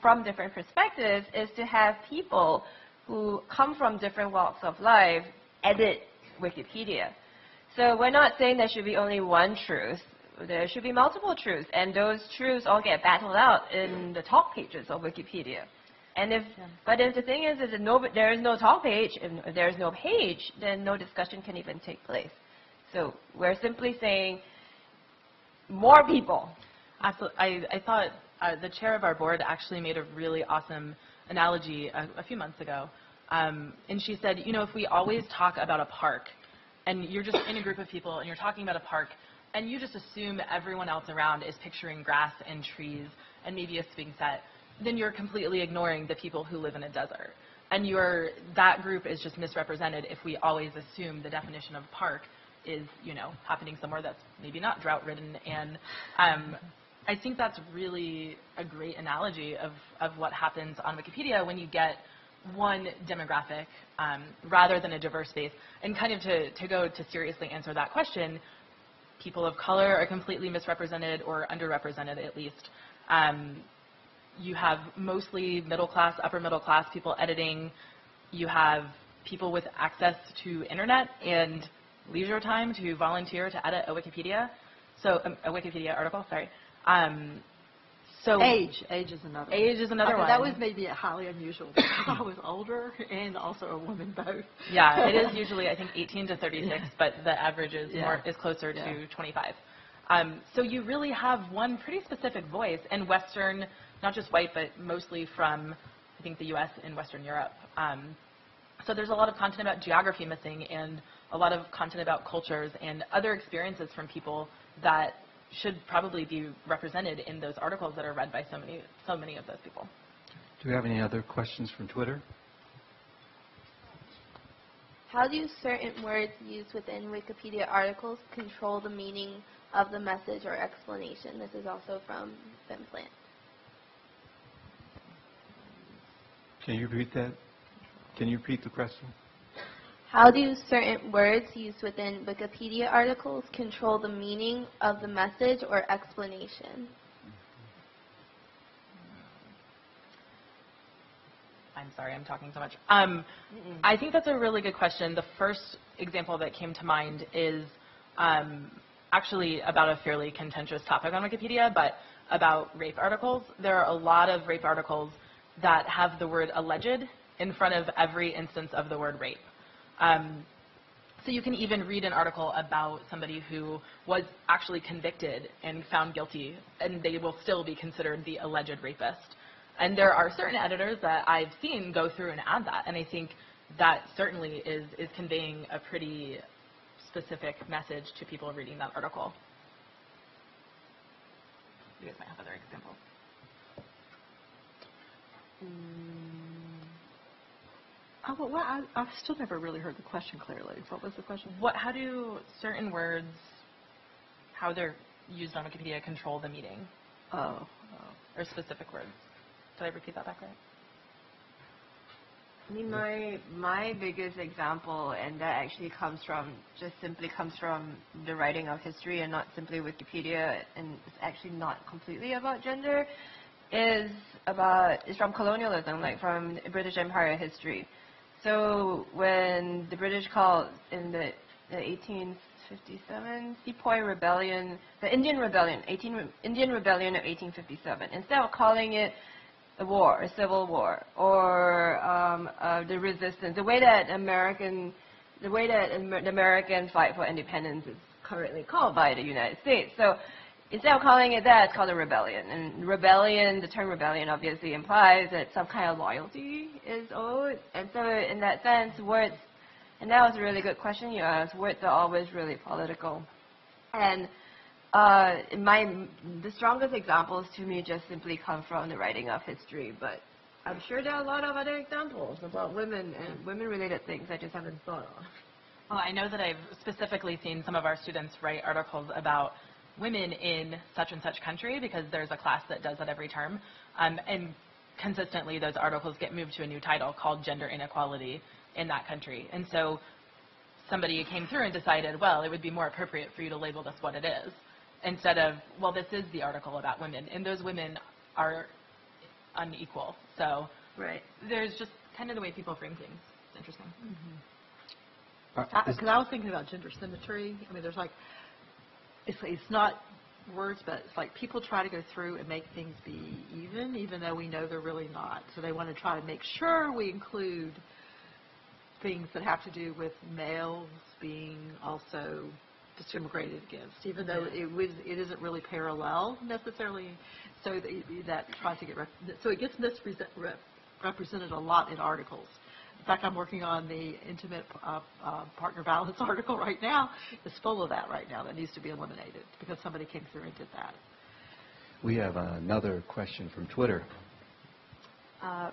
from different perspectives is to have people who come from different walks of life edit Wikipedia. So we're not saying there should be only one truth. There should be multiple truths, and those truths all get battled out in the talk pages of Wikipedia. And but if the thing is that there is no talk page, and if there is no page, then no discussion can even take place. So we're simply saying more people. Absolutely. I thought the chair of our board actually made a really awesome analogy a few months ago. And she said, if we always talk about a park, and you're just in a group of people, and you're talking about a park, and you just assume everyone else around is picturing grass and trees and maybe a swing set, then you're completely ignoring the people who live in a desert. And that group is just misrepresented if we always assume the definition of park is, happening somewhere that's maybe not drought-ridden. And I think that's really a great analogy of what happens on Wikipedia when you get one demographic rather than a diverse base. And kind of to go to seriously answer that question, people of color are completely misrepresented or underrepresented at least. You have mostly middle class, upper middle class people editing. You have people with access to internet and leisure time to volunteer to edit a Wikipedia. So a Wikipedia article, sorry. So age is another. Age is another one. That was maybe highly unusual. I was older and also a woman both. Yeah, it is usually I think 18 to 36, but the average is closer to 25. So you really have one pretty specific voice, and Western, not just white, but mostly from I think the U.S. and Western Europe. So there's a lot of content about geography missing, and a lot of content about cultures and other experiences from people that should probably be represented in those articles that are read by so many of those people. Do we have any other questions from Twitter? How do certain words used within Wikipedia articles control the meaning of the message or explanation? This is also from FemPlant. Can you repeat that? Can you repeat the question? How do certain words used within Wikipedia articles control the meaning of the message or explanation? I'm sorry, I'm talking so much. I think that's a really good question. The first example that came to mind is actually about a fairly contentious topic on Wikipedia, but about rape articles. There are a lot of rape articles that have the word alleged in front of every instance of the word rape. So you can even read an article about somebody who was actually convicted and found guilty, and they will still be considered the alleged rapist. And there are certain editors that I've seen go through and add that, and I think that certainly is conveying a pretty specific message to people reading that article. You guys might have other examples. I've still never really heard the question clearly. What was the question? How do certain words, how they're used on Wikipedia, control the meaning? Or specific words? Did I repeat that back right? I mean, my biggest example, and that actually simply comes from the writing of history and not simply Wikipedia, and it's actually not completely about gender, is from colonialism, like from British Empire history. So when the British called in the 1857 Sepoy Rebellion, the Indian Rebellion, Indian Rebellion of 1857, instead of calling it a war, a civil war, or the resistance, the way that the American fight for independence is currently called by the United States. So instead of calling it that, it's called a rebellion. And rebellion, the term rebellion obviously implies that some kind of loyalty is owed. And so in that sense, words, and that was a really good question you asked, words are always really political. And the strongest examples to me just simply come from the writing of history, but I'm sure there are a lot of other examples about women and women-related things I just haven't thought of. Well, I know that I've specifically seen some of our students write articles about women in such and such country, because there's a class that does that every term, and consistently those articles get moved to a new title called Gender Inequality in that country. And so somebody came through and decided, well, it would be more appropriate for you to label this what it is, instead of, well, this is the article about women, and those women are unequal. So there's just kind of the way people frame things. It's interesting. Because I was thinking about gender symmetry. I mean, there's like, it's not words, but it's like people try to go through and make things be even though we know they're really not. So they want to try to make sure we include things that have to do with males being also discriminated against, even though it isn't really parallel necessarily. So that tries to get so it gets misrepresented a lot in articles. In fact, I'm working on the intimate partner violence article right now. It's full of that right now that needs to be eliminated because somebody came through and did that. We have another question from Twitter.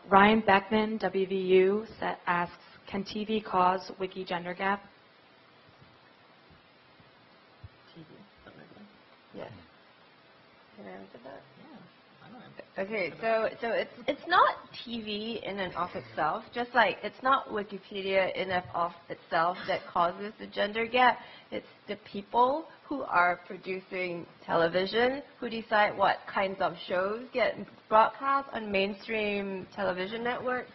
Ryan Beckman, WVU, asks, can TV cause wiki gender gap? TV, something like that. Yes. Can I answer that? Yeah. Okay, so it's not TV in and of itself, just like it's not Wikipedia in and of itself that causes the gender gap. It's the people who are producing television who decide what kinds of shows get broadcast on mainstream television networks.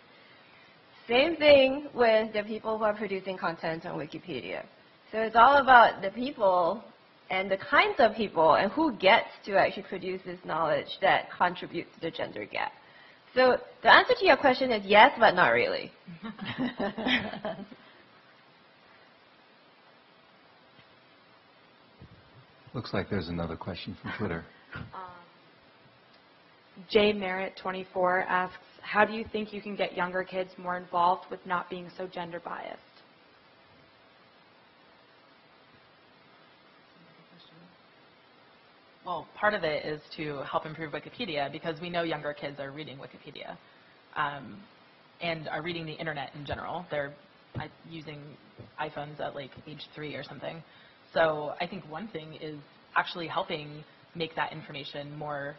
Same thing with the people who are producing content on Wikipedia. So it's all about the people and the kinds of people and who gets to actually produce this knowledge that contributes to the gender gap. So the answer to your question is yes, but not really. Looks like there's another question from Twitter. Jay Merritt, 24, asks, how do you think you can get younger kids more involved with not being so gender biased? Well, part of it is to help improve Wikipedia, because we know younger kids are reading Wikipedia and are reading the internet in general. They're using iPhones at like age 3 or something. So I think one thing is actually helping make that information more,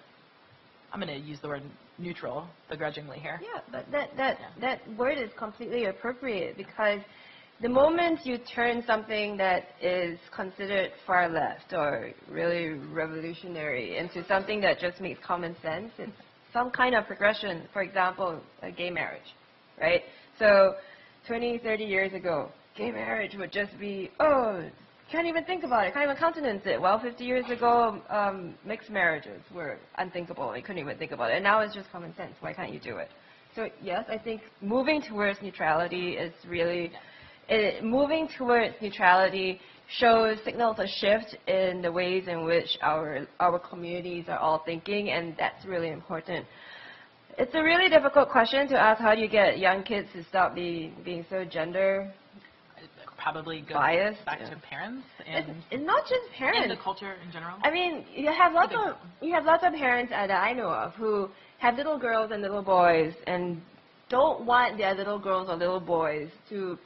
I'm going to use the word neutral begrudgingly here. Yeah, but that word is completely appropriate, because the moment you turn something that is considered far left or really revolutionary into something that just makes common sense, it's some kind of progression. For example, gay marriage, right? So 20, 30 years ago, gay marriage would just be, oh, can't even think about it, can't even countenance it. Well, 50 years ago, mixed marriages were unthinkable. I couldn't even think about it. And now it's just common sense. Why can't you do it? So yes, I think moving towards neutrality is really, moving towards neutrality signals a shift in the ways in which our communities are all thinking, and that's really important. It's a really difficult question to ask, how do you get young kids to stop being so gender probably goes biased back to parents and it's not just parents. And the culture in general. I mean, you have lots of parents that I know of who have little girls and little boys and don't want their little girls or little boys to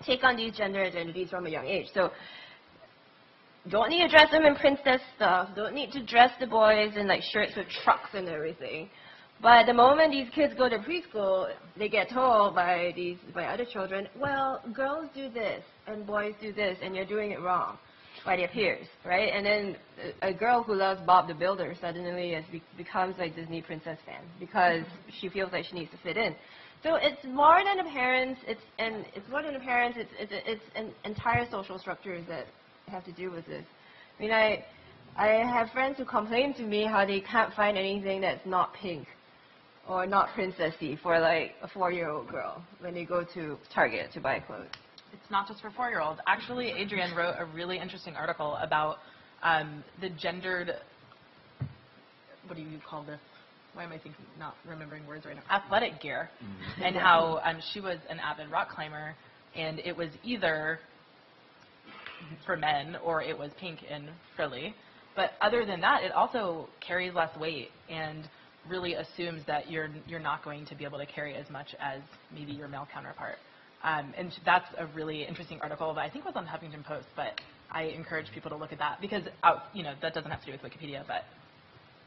take on these gender identities from a young age. So don't need to dress them in princess stuff. Don't need to dress the boys in like shirts with trucks and everything. But the moment these kids go to preschool, they get told by other children, well, girls do this and boys do this, and you're doing it wrong, by their peers, right? And then a girl who loves Bob the Builder suddenly becomes a Disney princess fan because she feels like she needs to fit in. So it's more than the parents. It's an entire social structures that have to do with this. I mean, I have friends who complain to me how they can't find anything that's not pink or not princessy for like a 4-year-old girl when they go to Target to buy clothes. It's not just for 4-year-olds. Actually, Adrienne wrote a really interesting article about the gendered, what do you call this? Why am I not remembering words right now? Athletic gear, and how she was an avid rock climber, and it was either for men or it was pink and frilly. But other than that, it also carries less weight and really assumes that you're not going to be able to carry as much as maybe your male counterpart. And that's a really interesting article that I think was on the Huffington Post, but I encourage people to look at that because that doesn't have to do with Wikipedia, but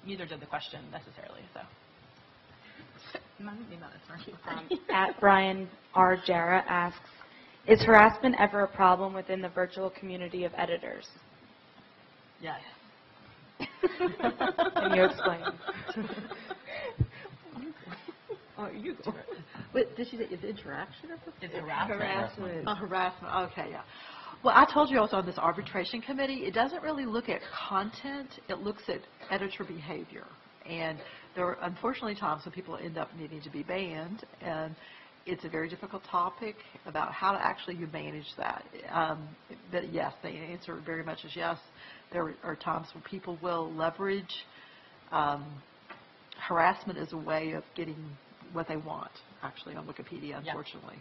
neither did the question necessarily. So, at Brian R. Jarrah asks, is harassment ever a problem within the virtual community of editors? Yes. Can you explain? You go. Wait, did she say it's interaction or something? It's harassment. Oh, harassment. Okay, yeah. Well, I told you I was on this arbitration committee. It doesn't really look at content. It looks at editor behavior. And there are, unfortunately, times when people end up needing to be banned. And it's a very difficult topic about how to actually manage that. But yes, the answer very much is yes. There are times when people will leverage harassment as a way of getting what they want, actually, on Wikipedia, unfortunately.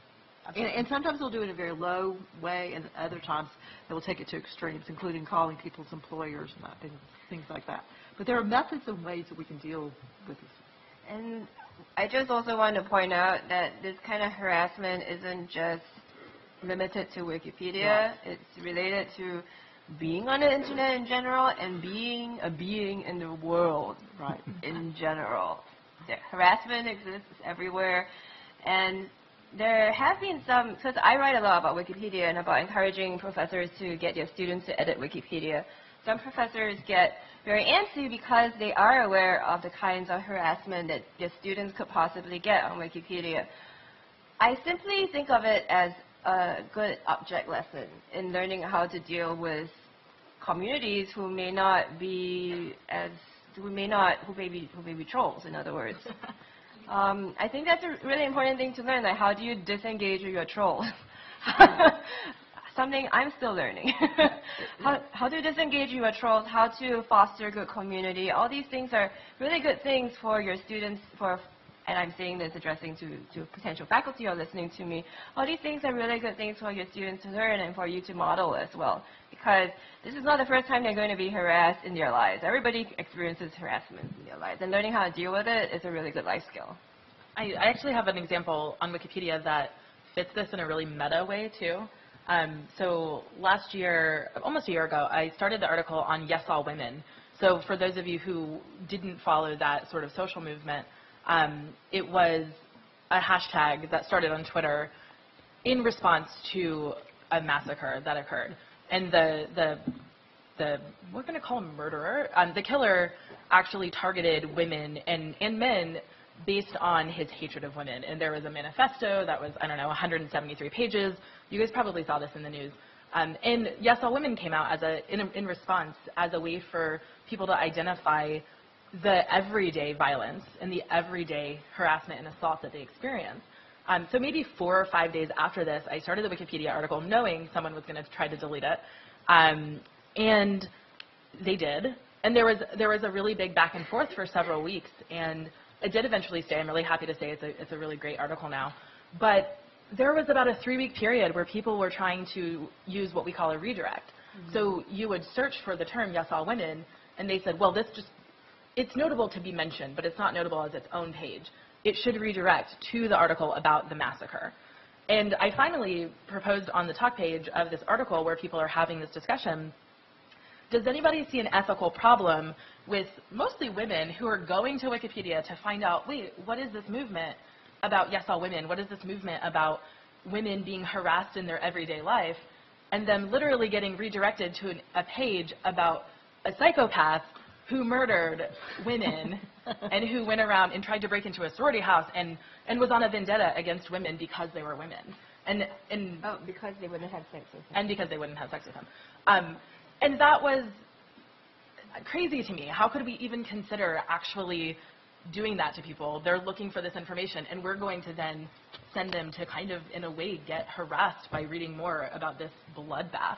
Yeah. And sometimes they'll do it in a very low way, and other times they will take it to extremes, including calling people's employers and things like that. But there are methods and ways that we can deal with this. And I just also want to point out that this kind of harassment isn't just limited to Wikipedia. Right. It's related to being on the internet in general and being a being in the world in general. The harassment exists everywhere, and there have been some, because I write a lot about Wikipedia and about encouraging professors to get their students to edit Wikipedia. Some professors get very antsy because they are aware of the kinds of harassment that their students could possibly get on Wikipedia. I simply think of it as a good object lesson in learning how to deal with communities who may be trolls, in other words. I think that's a really important thing to learn, like how do you disengage your trolls? Something I'm still learning. How to disengage your trolls, how to foster good community. All these things are really good things for your students, and I'm saying this addressing to potential faculty who are listening to me. All these things are really good things for your students to learn and for you to model as well. Because this is not the first time they're going to be harassed in their lives. Everybody experiences harassment in their lives. And learning how to deal with it is a really good life skill. I actually have an example on Wikipedia that fits this in a really meta way, too. So last year, almost a year ago, I started the article on Yes All Women. So for those of you who didn't follow that sort of social movement, it was a hashtag that started on Twitter in response to a massacre that occurred. And the we're going to call him murderer, the killer actually targeted women and men based on his hatred of women. And there was a manifesto that was, I don't know, 173 pages. You guys probably saw this in the news. And Yes All Women came out as in response as a way for people to identify the everyday violence and the everyday harassment and assault that they experience. So maybe 4 or 5 days after this, I started the Wikipedia article knowing someone was going to try to delete it. And they did. And there was a really big back and forth for several weeks. And it did eventually stay. I'm really happy to say it's a really great article now. But there was about a 3-week period where people were trying to use what we call a redirect. Mm-hmm. So you would search for the term Yes All Women, and they said, well, it's notable to be mentioned, but it's not notable as its own page. It should redirect to the article about the massacre. And I finally proposed on the talk page of this article where people are having this discussion, does anybody see an ethical problem with mostly women who are going to Wikipedia to find out, wait, what is this movement about Yes All Women? What is this movement about women being harassed in their everyday life? And them literally getting redirected to a page about a psychopath who murdered women and who went around and tried to break into a sorority house and was on a vendetta against women because they were women. Because they wouldn't have sex with him. And because they wouldn't have sex with him. And that was crazy to me. How could we even consider actually doing that to people? They're looking for this information, and we're going to then send them to kind of, in a way, get harassed by reading more about this bloodbath.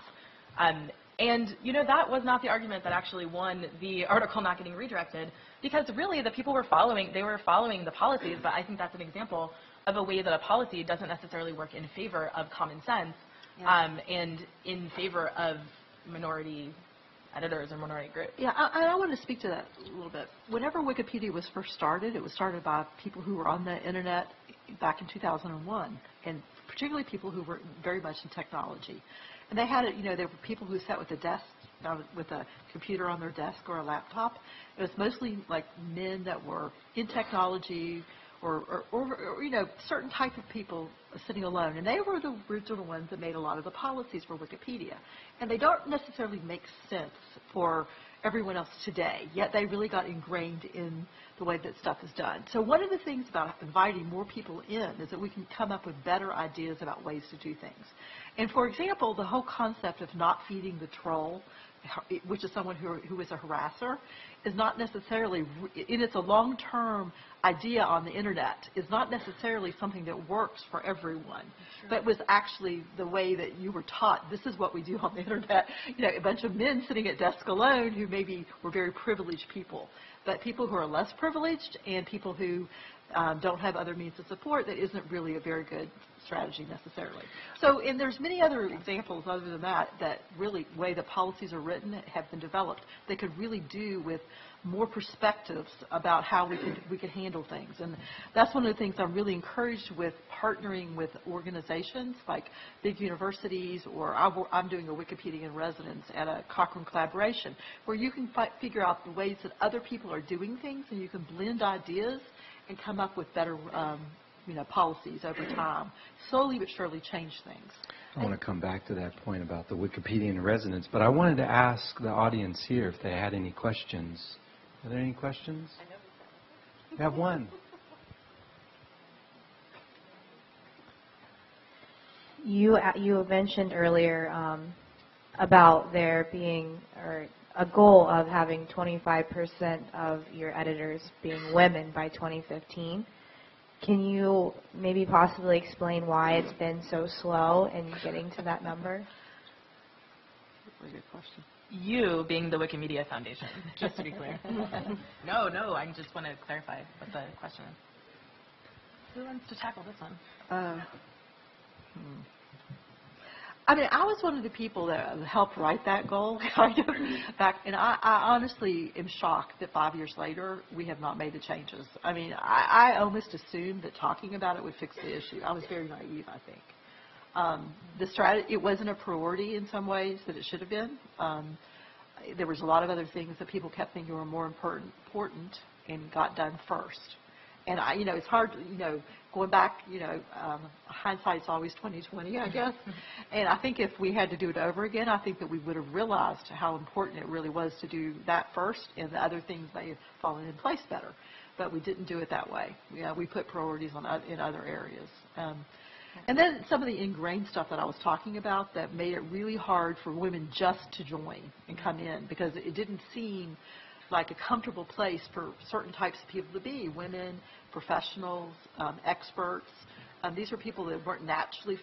And, you know, that was not the argument that actually won the article not getting redirected, because really the people were following the policies, but I think that's an example of a way that a policy doesn't necessarily work in favor of common sense, yeah. And in favor of minority editors or minority groups. Yeah, I want to speak to that a little bit. Whenever Wikipedia was first started, it was started by people who were on the internet back in 2001, and particularly people who were very much in technology. And they had, you know, there were people who sat with a desk, with a computer on their desk or a laptop. It was mostly like men that were in technology or you know, certain type of people sitting alone. And they were the original ones that made a lot of the policies for Wikipedia. And they don't necessarily make sense for everyone else today, yet they really got ingrained in the way that stuff is done. So one of the things about inviting more people in is that we can come up with better ideas about ways to do things. And for example, the whole concept of not feeding the troll, which is someone who is a harasser, is not necessarily, and it's a long-term idea on the internet, is not necessarily something that works for everyone. Sure. But was actually the way that you were taught, this is what we do on the internet. You know, a bunch of men sitting at desks alone who maybe were very privileged people. But people who are less privileged and people who don't have other means of support, that isn't really a very good strategy necessarily. So, and there's many other examples other than that really, way the policies are written, have been developed, they could really do with more perspectives about how we could handle things. And that's one of the things I'm really encouraged with partnering with organizations like big universities, or I'm doing a Wikipedia in residence at a Cochrane collaboration, where you can figure out the ways that other people are doing things, and you can blend ideas and come up with better you know, policies over time, slowly but surely change things. I want to come back to that point about the Wikipedia in residence, but I wanted to ask the audience here if they had any questions. Are there any questions? You have one. You mentioned earlier about there being a goal of having 25% of your editors being women by 2015. Can you maybe possibly explain why it's been so slow in getting to that number? Really good question. You being the Wikimedia Foundation, just to be clear. No, I just want to clarify what the question is. Who wants to tackle this one? I mean, I was one of the people that helped write that goal, kind of, back, and I honestly am shocked that 5 years later we have not made the changes. I mean, I almost assumed that talking about it would fix the issue. I was very naive, I think. The strategy, it wasn't a priority in some ways that it should have been. There was a lot of other things that people kept thinking were more important and got done first. And it's hard, going back, hindsight's always 20/20, I guess. And I think if we had to do it over again, I think that we would have realized how important it really was to do that first, and the other things may have fallen in place better. But we didn't do it that way. We put priorities in other areas. And then some of the ingrained stuff that I was talking about that made it really hard for women just to join and come in, because it didn't seem like a comfortable place for certain types of people to be, women, professionals, experts. These were people that weren't naturally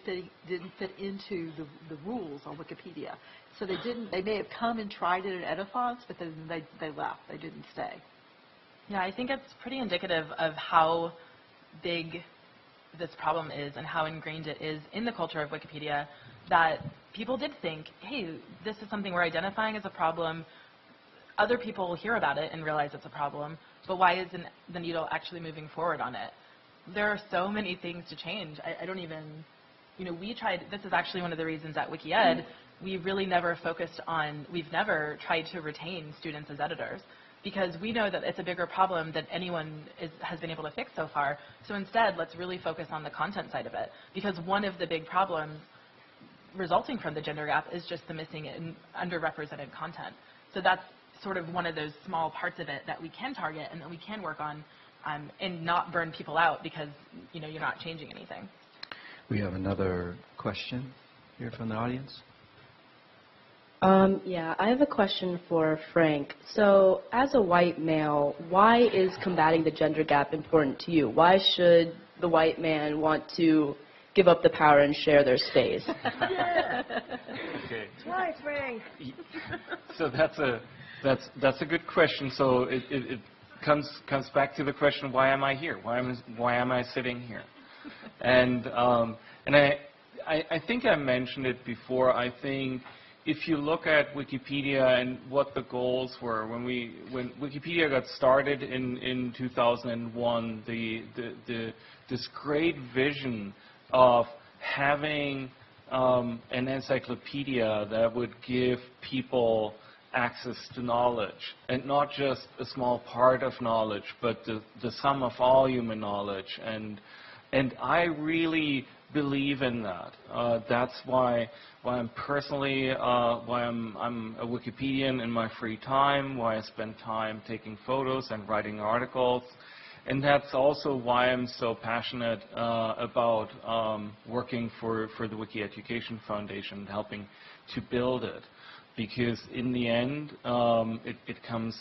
didn't fit into the rules on Wikipedia. So they may have come and tried it at Edifons, but then they left. They didn't stay. Yeah, I think it's pretty indicative of how big this problem is and how ingrained it is in the culture of Wikipedia, that people did think, hey, this is something we're identifying as a problem. Other people hear about it and realize it's a problem, but why isn't the needle actually moving forward on it? There are so many things to change. I don't even, we tried, this is actually one of the reasons at WikiEd, we really never focused on, we've never tried to retain students as editors, because we know that it's a bigger problem than anyone has been able to fix so far. So instead, let's really focus on the content side of it, because one of the big problems resulting from the gender gap is just the missing and underrepresented content. So that's sort of one of those small parts of it that we can target and that we can work on, and not burn people out because you're not changing anything. We have another question here from the audience. Yeah, I have a question for Frank. So, as a white male, why is combating the gender gap important to you? Why should the white man want to give up the power and share their space? Yeah. Okay. Right, Frank. So that's a good question. So it comes back to the question, why am I here? Why am I sitting here? And I think I mentioned it before. I think if you look at Wikipedia and what the goals were when Wikipedia got started in 2001, this great vision of having an encyclopedia that would give people access to knowledge, and not just a small part of knowledge, but the sum of all human knowledge. And I really believe in that. That's why I'm personally, why I'm a Wikipedian in my free time, why I spend time taking photos and writing articles. And that's also why I'm so passionate about working for the Wiki Education Foundation, helping to build it. Because in the end, it comes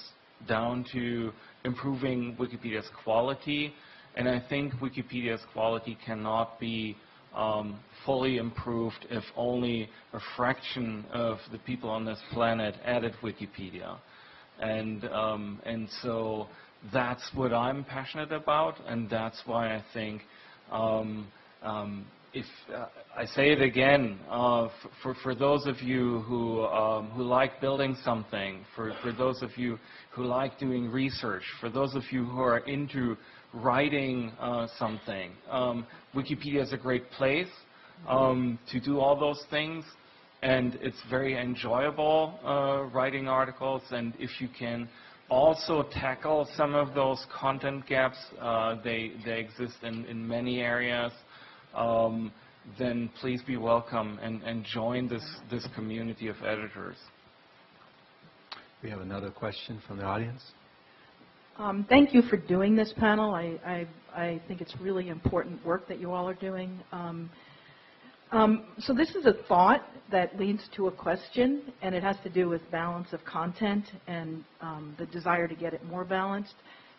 down to improving Wikipedia's quality. And I think Wikipedia's quality cannot be fully improved if only a fraction of the people on this planet edit Wikipedia. And so that's what I'm passionate about, and that's why I think if I say it again, for those of you who like building something, for those of you who like doing research, for those of you who are into writing something, Wikipedia is a great place to do all those things, and it's very enjoyable writing articles. And if you can also tackle some of those content gaps, they exist in many areas. Then please be welcome and join this community of editors. We have another question from the audience. Thank you for doing this panel. I think it's really important work that you all are doing. So this is a thought that leads to a question, and it has to do with balance of content and the desire to get it more balanced.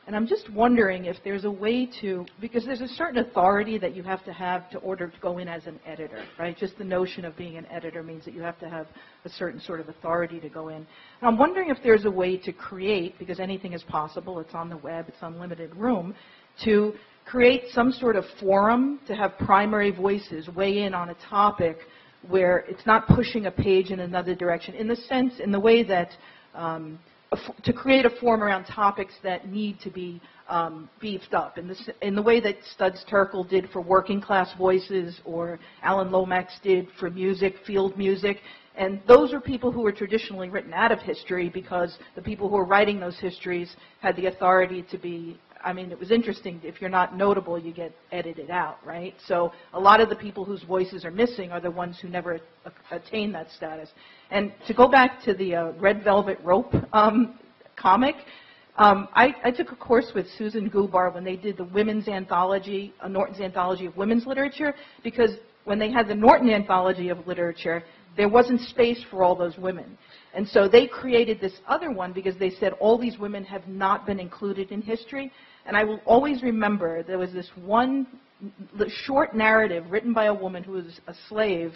And I'm just wondering if there's a way to, because there's a certain authority that you have to order to go in as an editor, right? Just the notion of being an editor means that you have to have a certain sort of authority to go in. And I'm wondering if there's a way to create, because anything is possible, it's on the web, it's unlimited room, to create some sort of forum to have primary voices weigh in on a topic where it's not pushing a page in another direction, in the way that to create a forum around topics that need to be beefed up, in the way that Studs Terkel did for working class voices, or Alan Lomax did for music, field music. And those are people who were traditionally written out of history, because the people who were writing those histories had the authority to be, I mean, it was interesting, if you're not notable, you get edited out, right? So a lot of the people whose voices are missing are the ones who never attain that status. And to go back to the Red Velvet Rope comic, I took a course with Susan Gubar when they did the Women's Anthology, Norton's Anthology of Women's Literature, because when they had the Norton Anthology of Literature, there wasn't space for all those women. And so they created this other one because they said all these women have not been included in history. And I will always remember there was this one short narrative written by a woman who was a slave,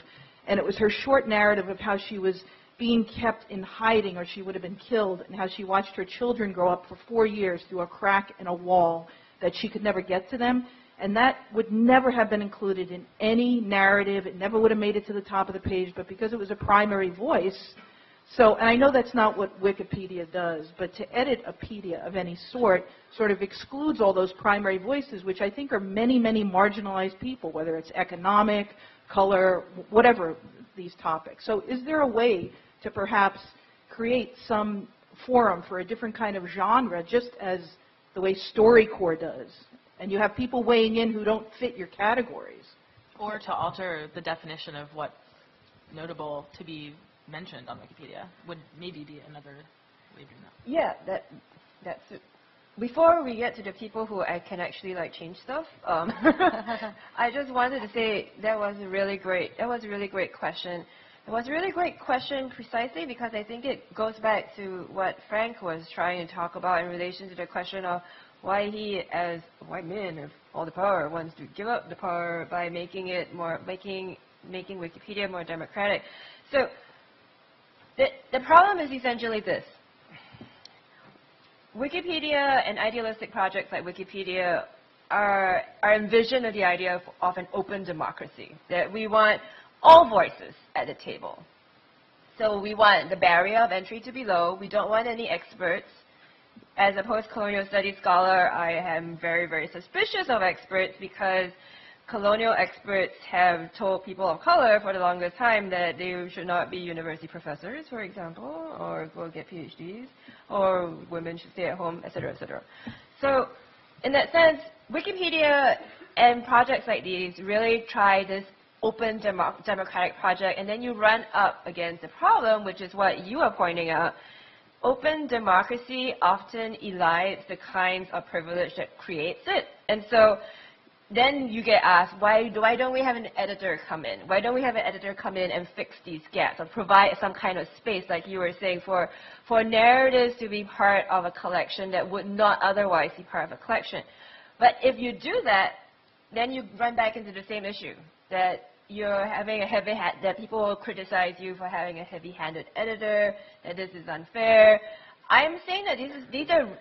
and it was her short narrative of how she was being kept in hiding, or she would have been killed, and how she watched her children grow up for 4 years through a crack in a wall that she could never get to them. And that would never have been included in any narrative. It never would have made it to the top of the page, but because it was a primary voice. So, and I know that's not what Wikipedia does, but to edit a pedia of any sort of excludes all those primary voices, which I think are many, many marginalized people, whether it's economic, color, whatever these topics. So is there a way to perhaps create some forum for a different kind of genre, just as the way StoryCorps does? And you have people weighing in who don't fit your categories. Or to alter the definition of what's notable to be mentioned on Wikipedia would maybe be another way of doing that. Yeah, that's it. Before we get to the people who can actually like change stuff, I just wanted to say that was a really great question. It was a really great question precisely because I think it goes back to what Frank was trying to talk about in relation to the question of why he, as a white man of all the power, wants to give up the power by making it more, making Wikipedia more democratic. So the problem is essentially this. Wikipedia and idealistic projects like Wikipedia are envisioned of the idea of an open democracy, that we want all voices at the table. So we want the barrier of entry to be low. We don't want any experts. As a post-colonial studies scholar, I am very, very suspicious of experts because colonial experts have told people of color for the longest time that they should not be university professors, for example, or go get PhDs, or women should stay at home, et cetera, et cetera. So in that sense, Wikipedia and projects like these really try this open democratic project, and then you run up against the problem, which is what you are pointing out. Open democracy often elides the kinds of privilege that creates it. And so then you get asked, why don't we have an editor come in? Why don't we have an editor come in and fix these gaps or provide some kind of space, like you were saying, for narratives to be part of a collection that would not otherwise be part of a collection? But if you do that, then you run back into the same issue, that you're having a that people will criticize you for having a heavy-handed editor, that this is unfair. I'm saying that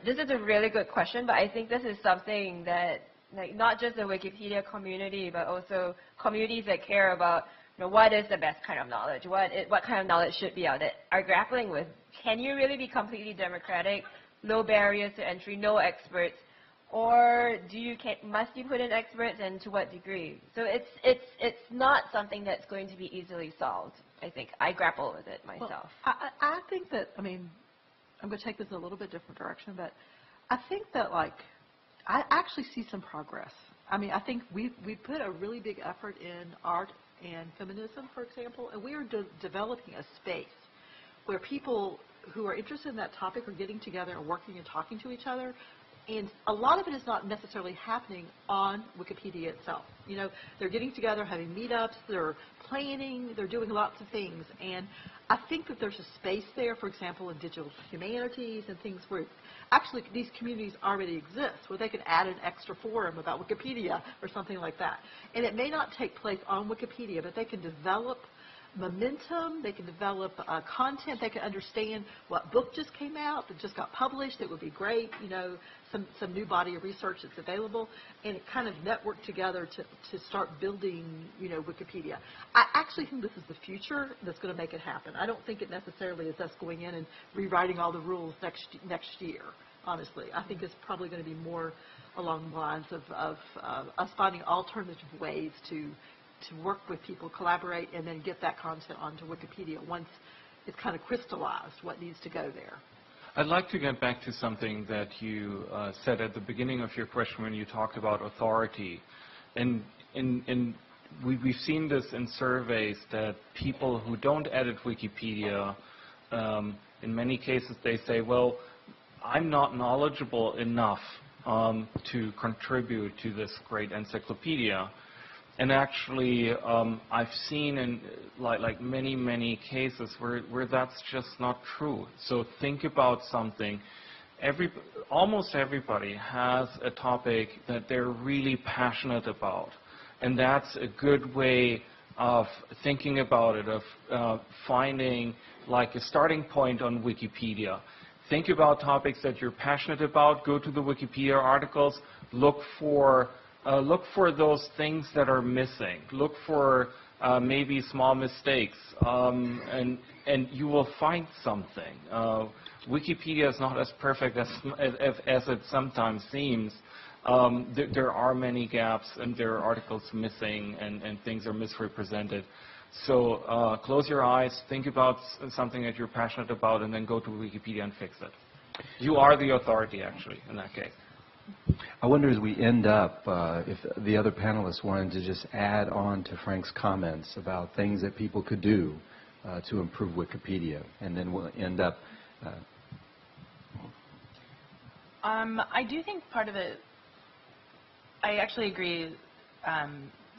this is a really good question, but I think this is something that, like, not just the Wikipedia community, but also communities that care about, you know, what is the best kind of knowledge, what kind of knowledge should be out there, are grappling with. Can you really be completely democratic, low barriers to entry, no experts, or must you put in experts, and to what degree? So it's not something that's going to be easily solved. I think I grapple with it myself. Well, I think that, I mean, I'm going to take this in a little bit different direction, but I think that, like, I actually see some progress. I mean, I think we put a really big effort in art and feminism, for example, and we are developing a space where people who are interested in that topic are getting together and working and talking to each other. And a lot of it is not necessarily happening on Wikipedia itself. You know, they're getting together, having meetups, they're planning, they're doing lots of things. And I think that there's a space there, for example, in digital humanities and things where actually these communities already exist, where they could add an extra forum about Wikipedia or something like that. And it may not take place on Wikipedia, but they can develop momentum, they can develop content, they can understand what book just came out, that just got published, that would be great, you know, some new body of research that's available, and it kind of network together to start building, you know, Wikipedia. I actually think this is the future that's going to make it happen. I don't think it necessarily is us going in and rewriting all the rules next year, honestly. I think it's probably going to be more along the lines of us finding alternative ways to work with people, collaborate, and then get that content onto Wikipedia once it's kind of crystallized what needs to go there. I'd like to get back to something that you said at the beginning of your question when you talked about authority. And we've seen this in surveys that people who don't edit Wikipedia, in many cases they say, well, I'm not knowledgeable enough to contribute to this great encyclopedia. And actually, I've seen in like many cases where that's just not true. So think about something. Almost everybody has a topic that they're really passionate about, and that's a good way of thinking about it, of finding like a starting point on Wikipedia. Think about topics that you're passionate about. Go to the Wikipedia articles. Look for those things that are missing. Look for maybe small mistakes, and you will find something. Wikipedia is not as perfect as it sometimes seems. There are many gaps, and there are articles missing, and things are misrepresented. So close your eyes, think about something that you're passionate about, and then go to Wikipedia and fix it. You are the authority, actually, in that case. I wonder as we end up, if the other panelists wanted to just add on to Frank's comments about things that people could do to improve Wikipedia, and then we'll end up. I do think part of it, I actually agree,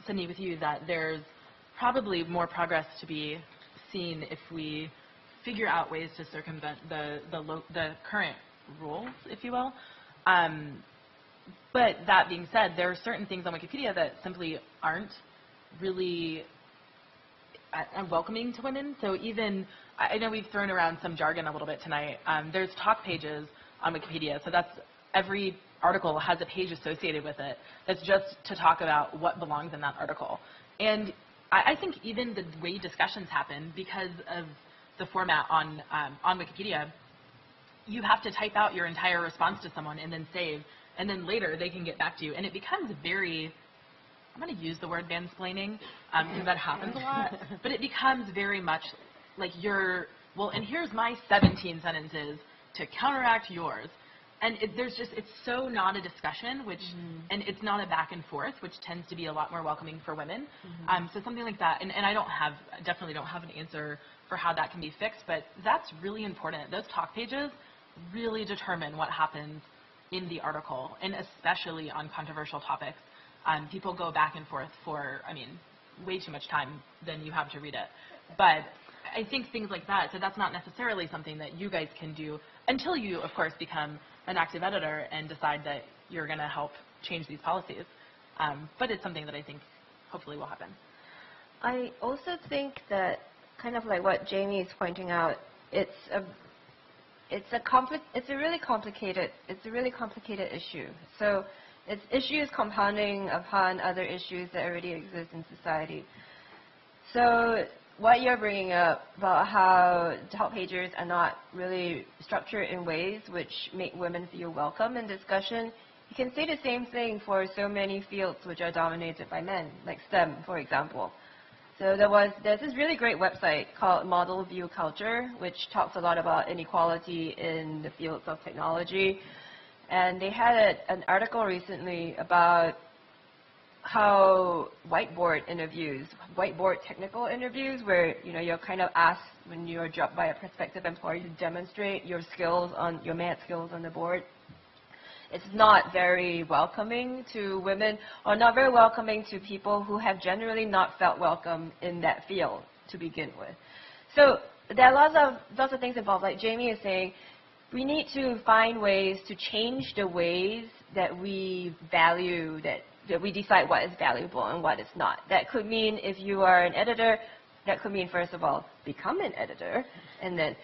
Sydney, with you that there's probably more progress to be seen if we figure out ways to circumvent the current rules, if you will. But that being said, there are certain things on Wikipedia that simply aren't really welcoming to women. So even, I know we've thrown around some jargon a little bit tonight. There's talk pages on Wikipedia. So that's every article has a page associated with it that's just to talk about what belongs in that article. And I think even the way discussions happen, because of the format on Wikipedia, you have to type out your entire response to someone and then save, and then later they can get back to you. And it becomes very, I'm going to use the word mansplaining because that happens a lot, but it becomes very much like well, and here's my 17 sentences to counteract yours. And it's so not a discussion, and it's not a back and forth, which tends to be a lot more welcoming for women. So something like that, and I definitely don't have an answer for how that can be fixed, but that's really important. Those talk pages really determine what happens in the article, and especially on controversial topics. People go back and forth for, way too much time than you have to read it. But I think things like that, so that's not necessarily something that you guys can do until you, of course, become an active editor and decide that you're going to help change these policies. But it's something that I think hopefully will happen. I also think that, kind of like what Jamie is pointing out, it's a really complicated issue. So it's issues compounding upon other issues that already exist in society. So what you're bringing up about how talk pages are not really structured in ways which make women feel welcome in discussion, you can say the same thing for so many fields which are dominated by men, like STEM, for example. So there's this really great website called Model View Culture, which talks a lot about inequality in the fields of technology. And they had an article recently about how whiteboard technical interviews, where you're kind of asked when you're dropped by a prospective employer to demonstrate your math skills on the board. It's not very welcoming to women, or not very welcoming to people who have generally not felt welcome in that field to begin with. So there are lots of things involved. Like Jamie is saying, we need to find ways to change the ways that we value, that we decide what is valuable and what is not. That could mean if you are an editor, that could mean, first of all, become an editor, and then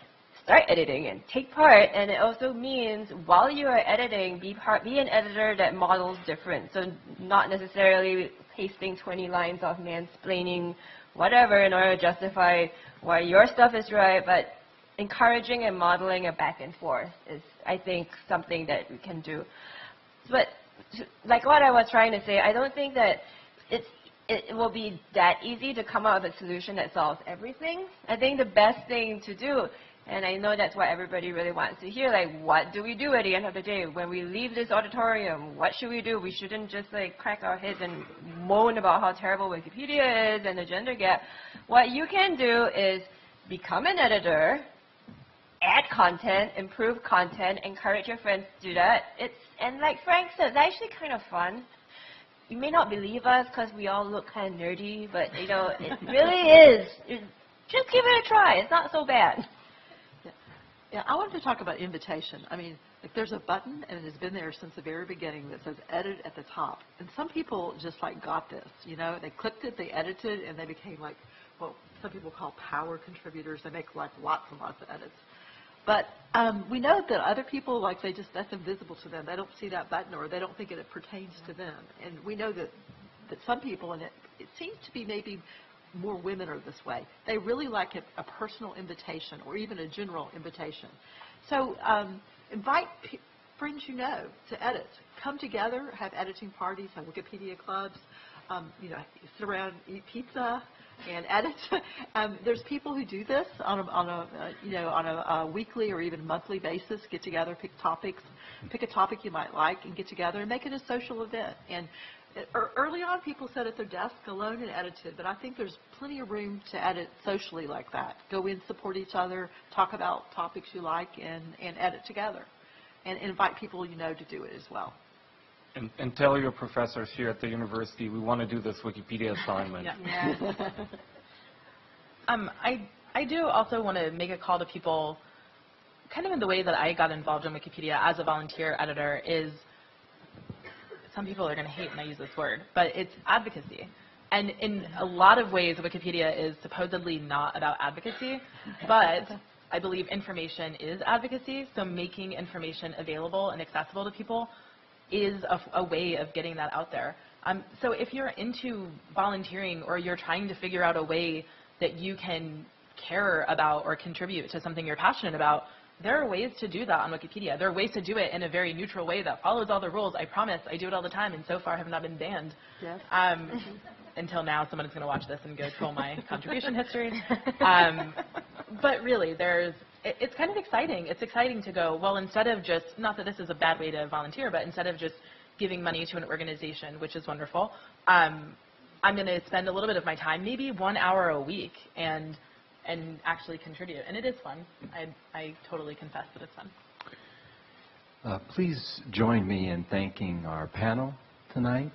start editing and take part. And it also means while you are editing, be an editor that models difference. So not necessarily pasting 20 lines of mansplaining whatever in order to justify why your stuff is right, but encouraging and modeling a back and forth is, I think, something that we can do. But like what I was trying to say, I don't think that it will be that easy to come up with a solution that solves everything. I think the best thing to do, and I know that's what everybody really wants to hear, like, what do we do at the end of the day? When we leave this auditorium, what should we do? We shouldn't just like crack our heads and moan about how terrible Wikipedia is and the gender gap. What you can do is become an editor, add content, improve content, encourage your friends to do that. And like Frank said, it's actually kind of fun. You may not believe us because we all look kind of nerdy, but you know, it really is. Just give it a try. It's not so bad. Yeah, I wanted to talk about invitation. I mean, like there's a button, and it has been there since the very beginning, that says edit at the top. And some people just like got this, you know. They clicked it, they edited, and they became like what some people call power contributors. They make like lots and lots of edits. But we know that other people, like that's invisible to them. They don't see that button, or they don't think it pertains to them. And we know that some people, and it seems to be maybe more women are this way. They really like a personal invitation or even a general invitation. So invite friends you know to edit. Come together, have editing parties, have Wikipedia clubs, you know, sit around, eat pizza, and edit. There's people who do this on a weekly or even monthly basis. Get together, pick a topic you might like, and get together and make it a social event. And early on, people sat at their desk alone and edited, but I think there's plenty of room to edit socially like that. Go in, support each other, talk about topics you like, and edit together, and invite people you know to do it as well. And tell your professors here at the university we want to do this Wikipedia assignment. Yeah. I do also want to make a call to people, kind of in the way that I got involved in Wikipedia as a volunteer editor is, some people are going to hate when I use this word, but it's advocacy. And in a lot of ways, Wikipedia is supposedly not about advocacy, but I believe information is advocacy, so making information available and accessible to people is a way of getting that out there. So if you're into volunteering or you're trying to figure out a way that you can care about or contribute to something you're passionate about, there are ways to do that on Wikipedia. There are ways to do it in a very neutral way that follows all the rules. I promise. I do it all the time, and so far have not been banned. Yes. Until now, someone is going to watch this and go troll my contribution history. But really, it's kind of exciting. It's exciting to go, well, instead of just, not that this is a bad way to volunteer, but instead of just giving money to an organization, which is wonderful, I'm going to spend a little bit of my time, maybe 1 hour a week, and actually contribute. And it is fun. I totally confess that it's fun. Please join me in thanking our panel tonight.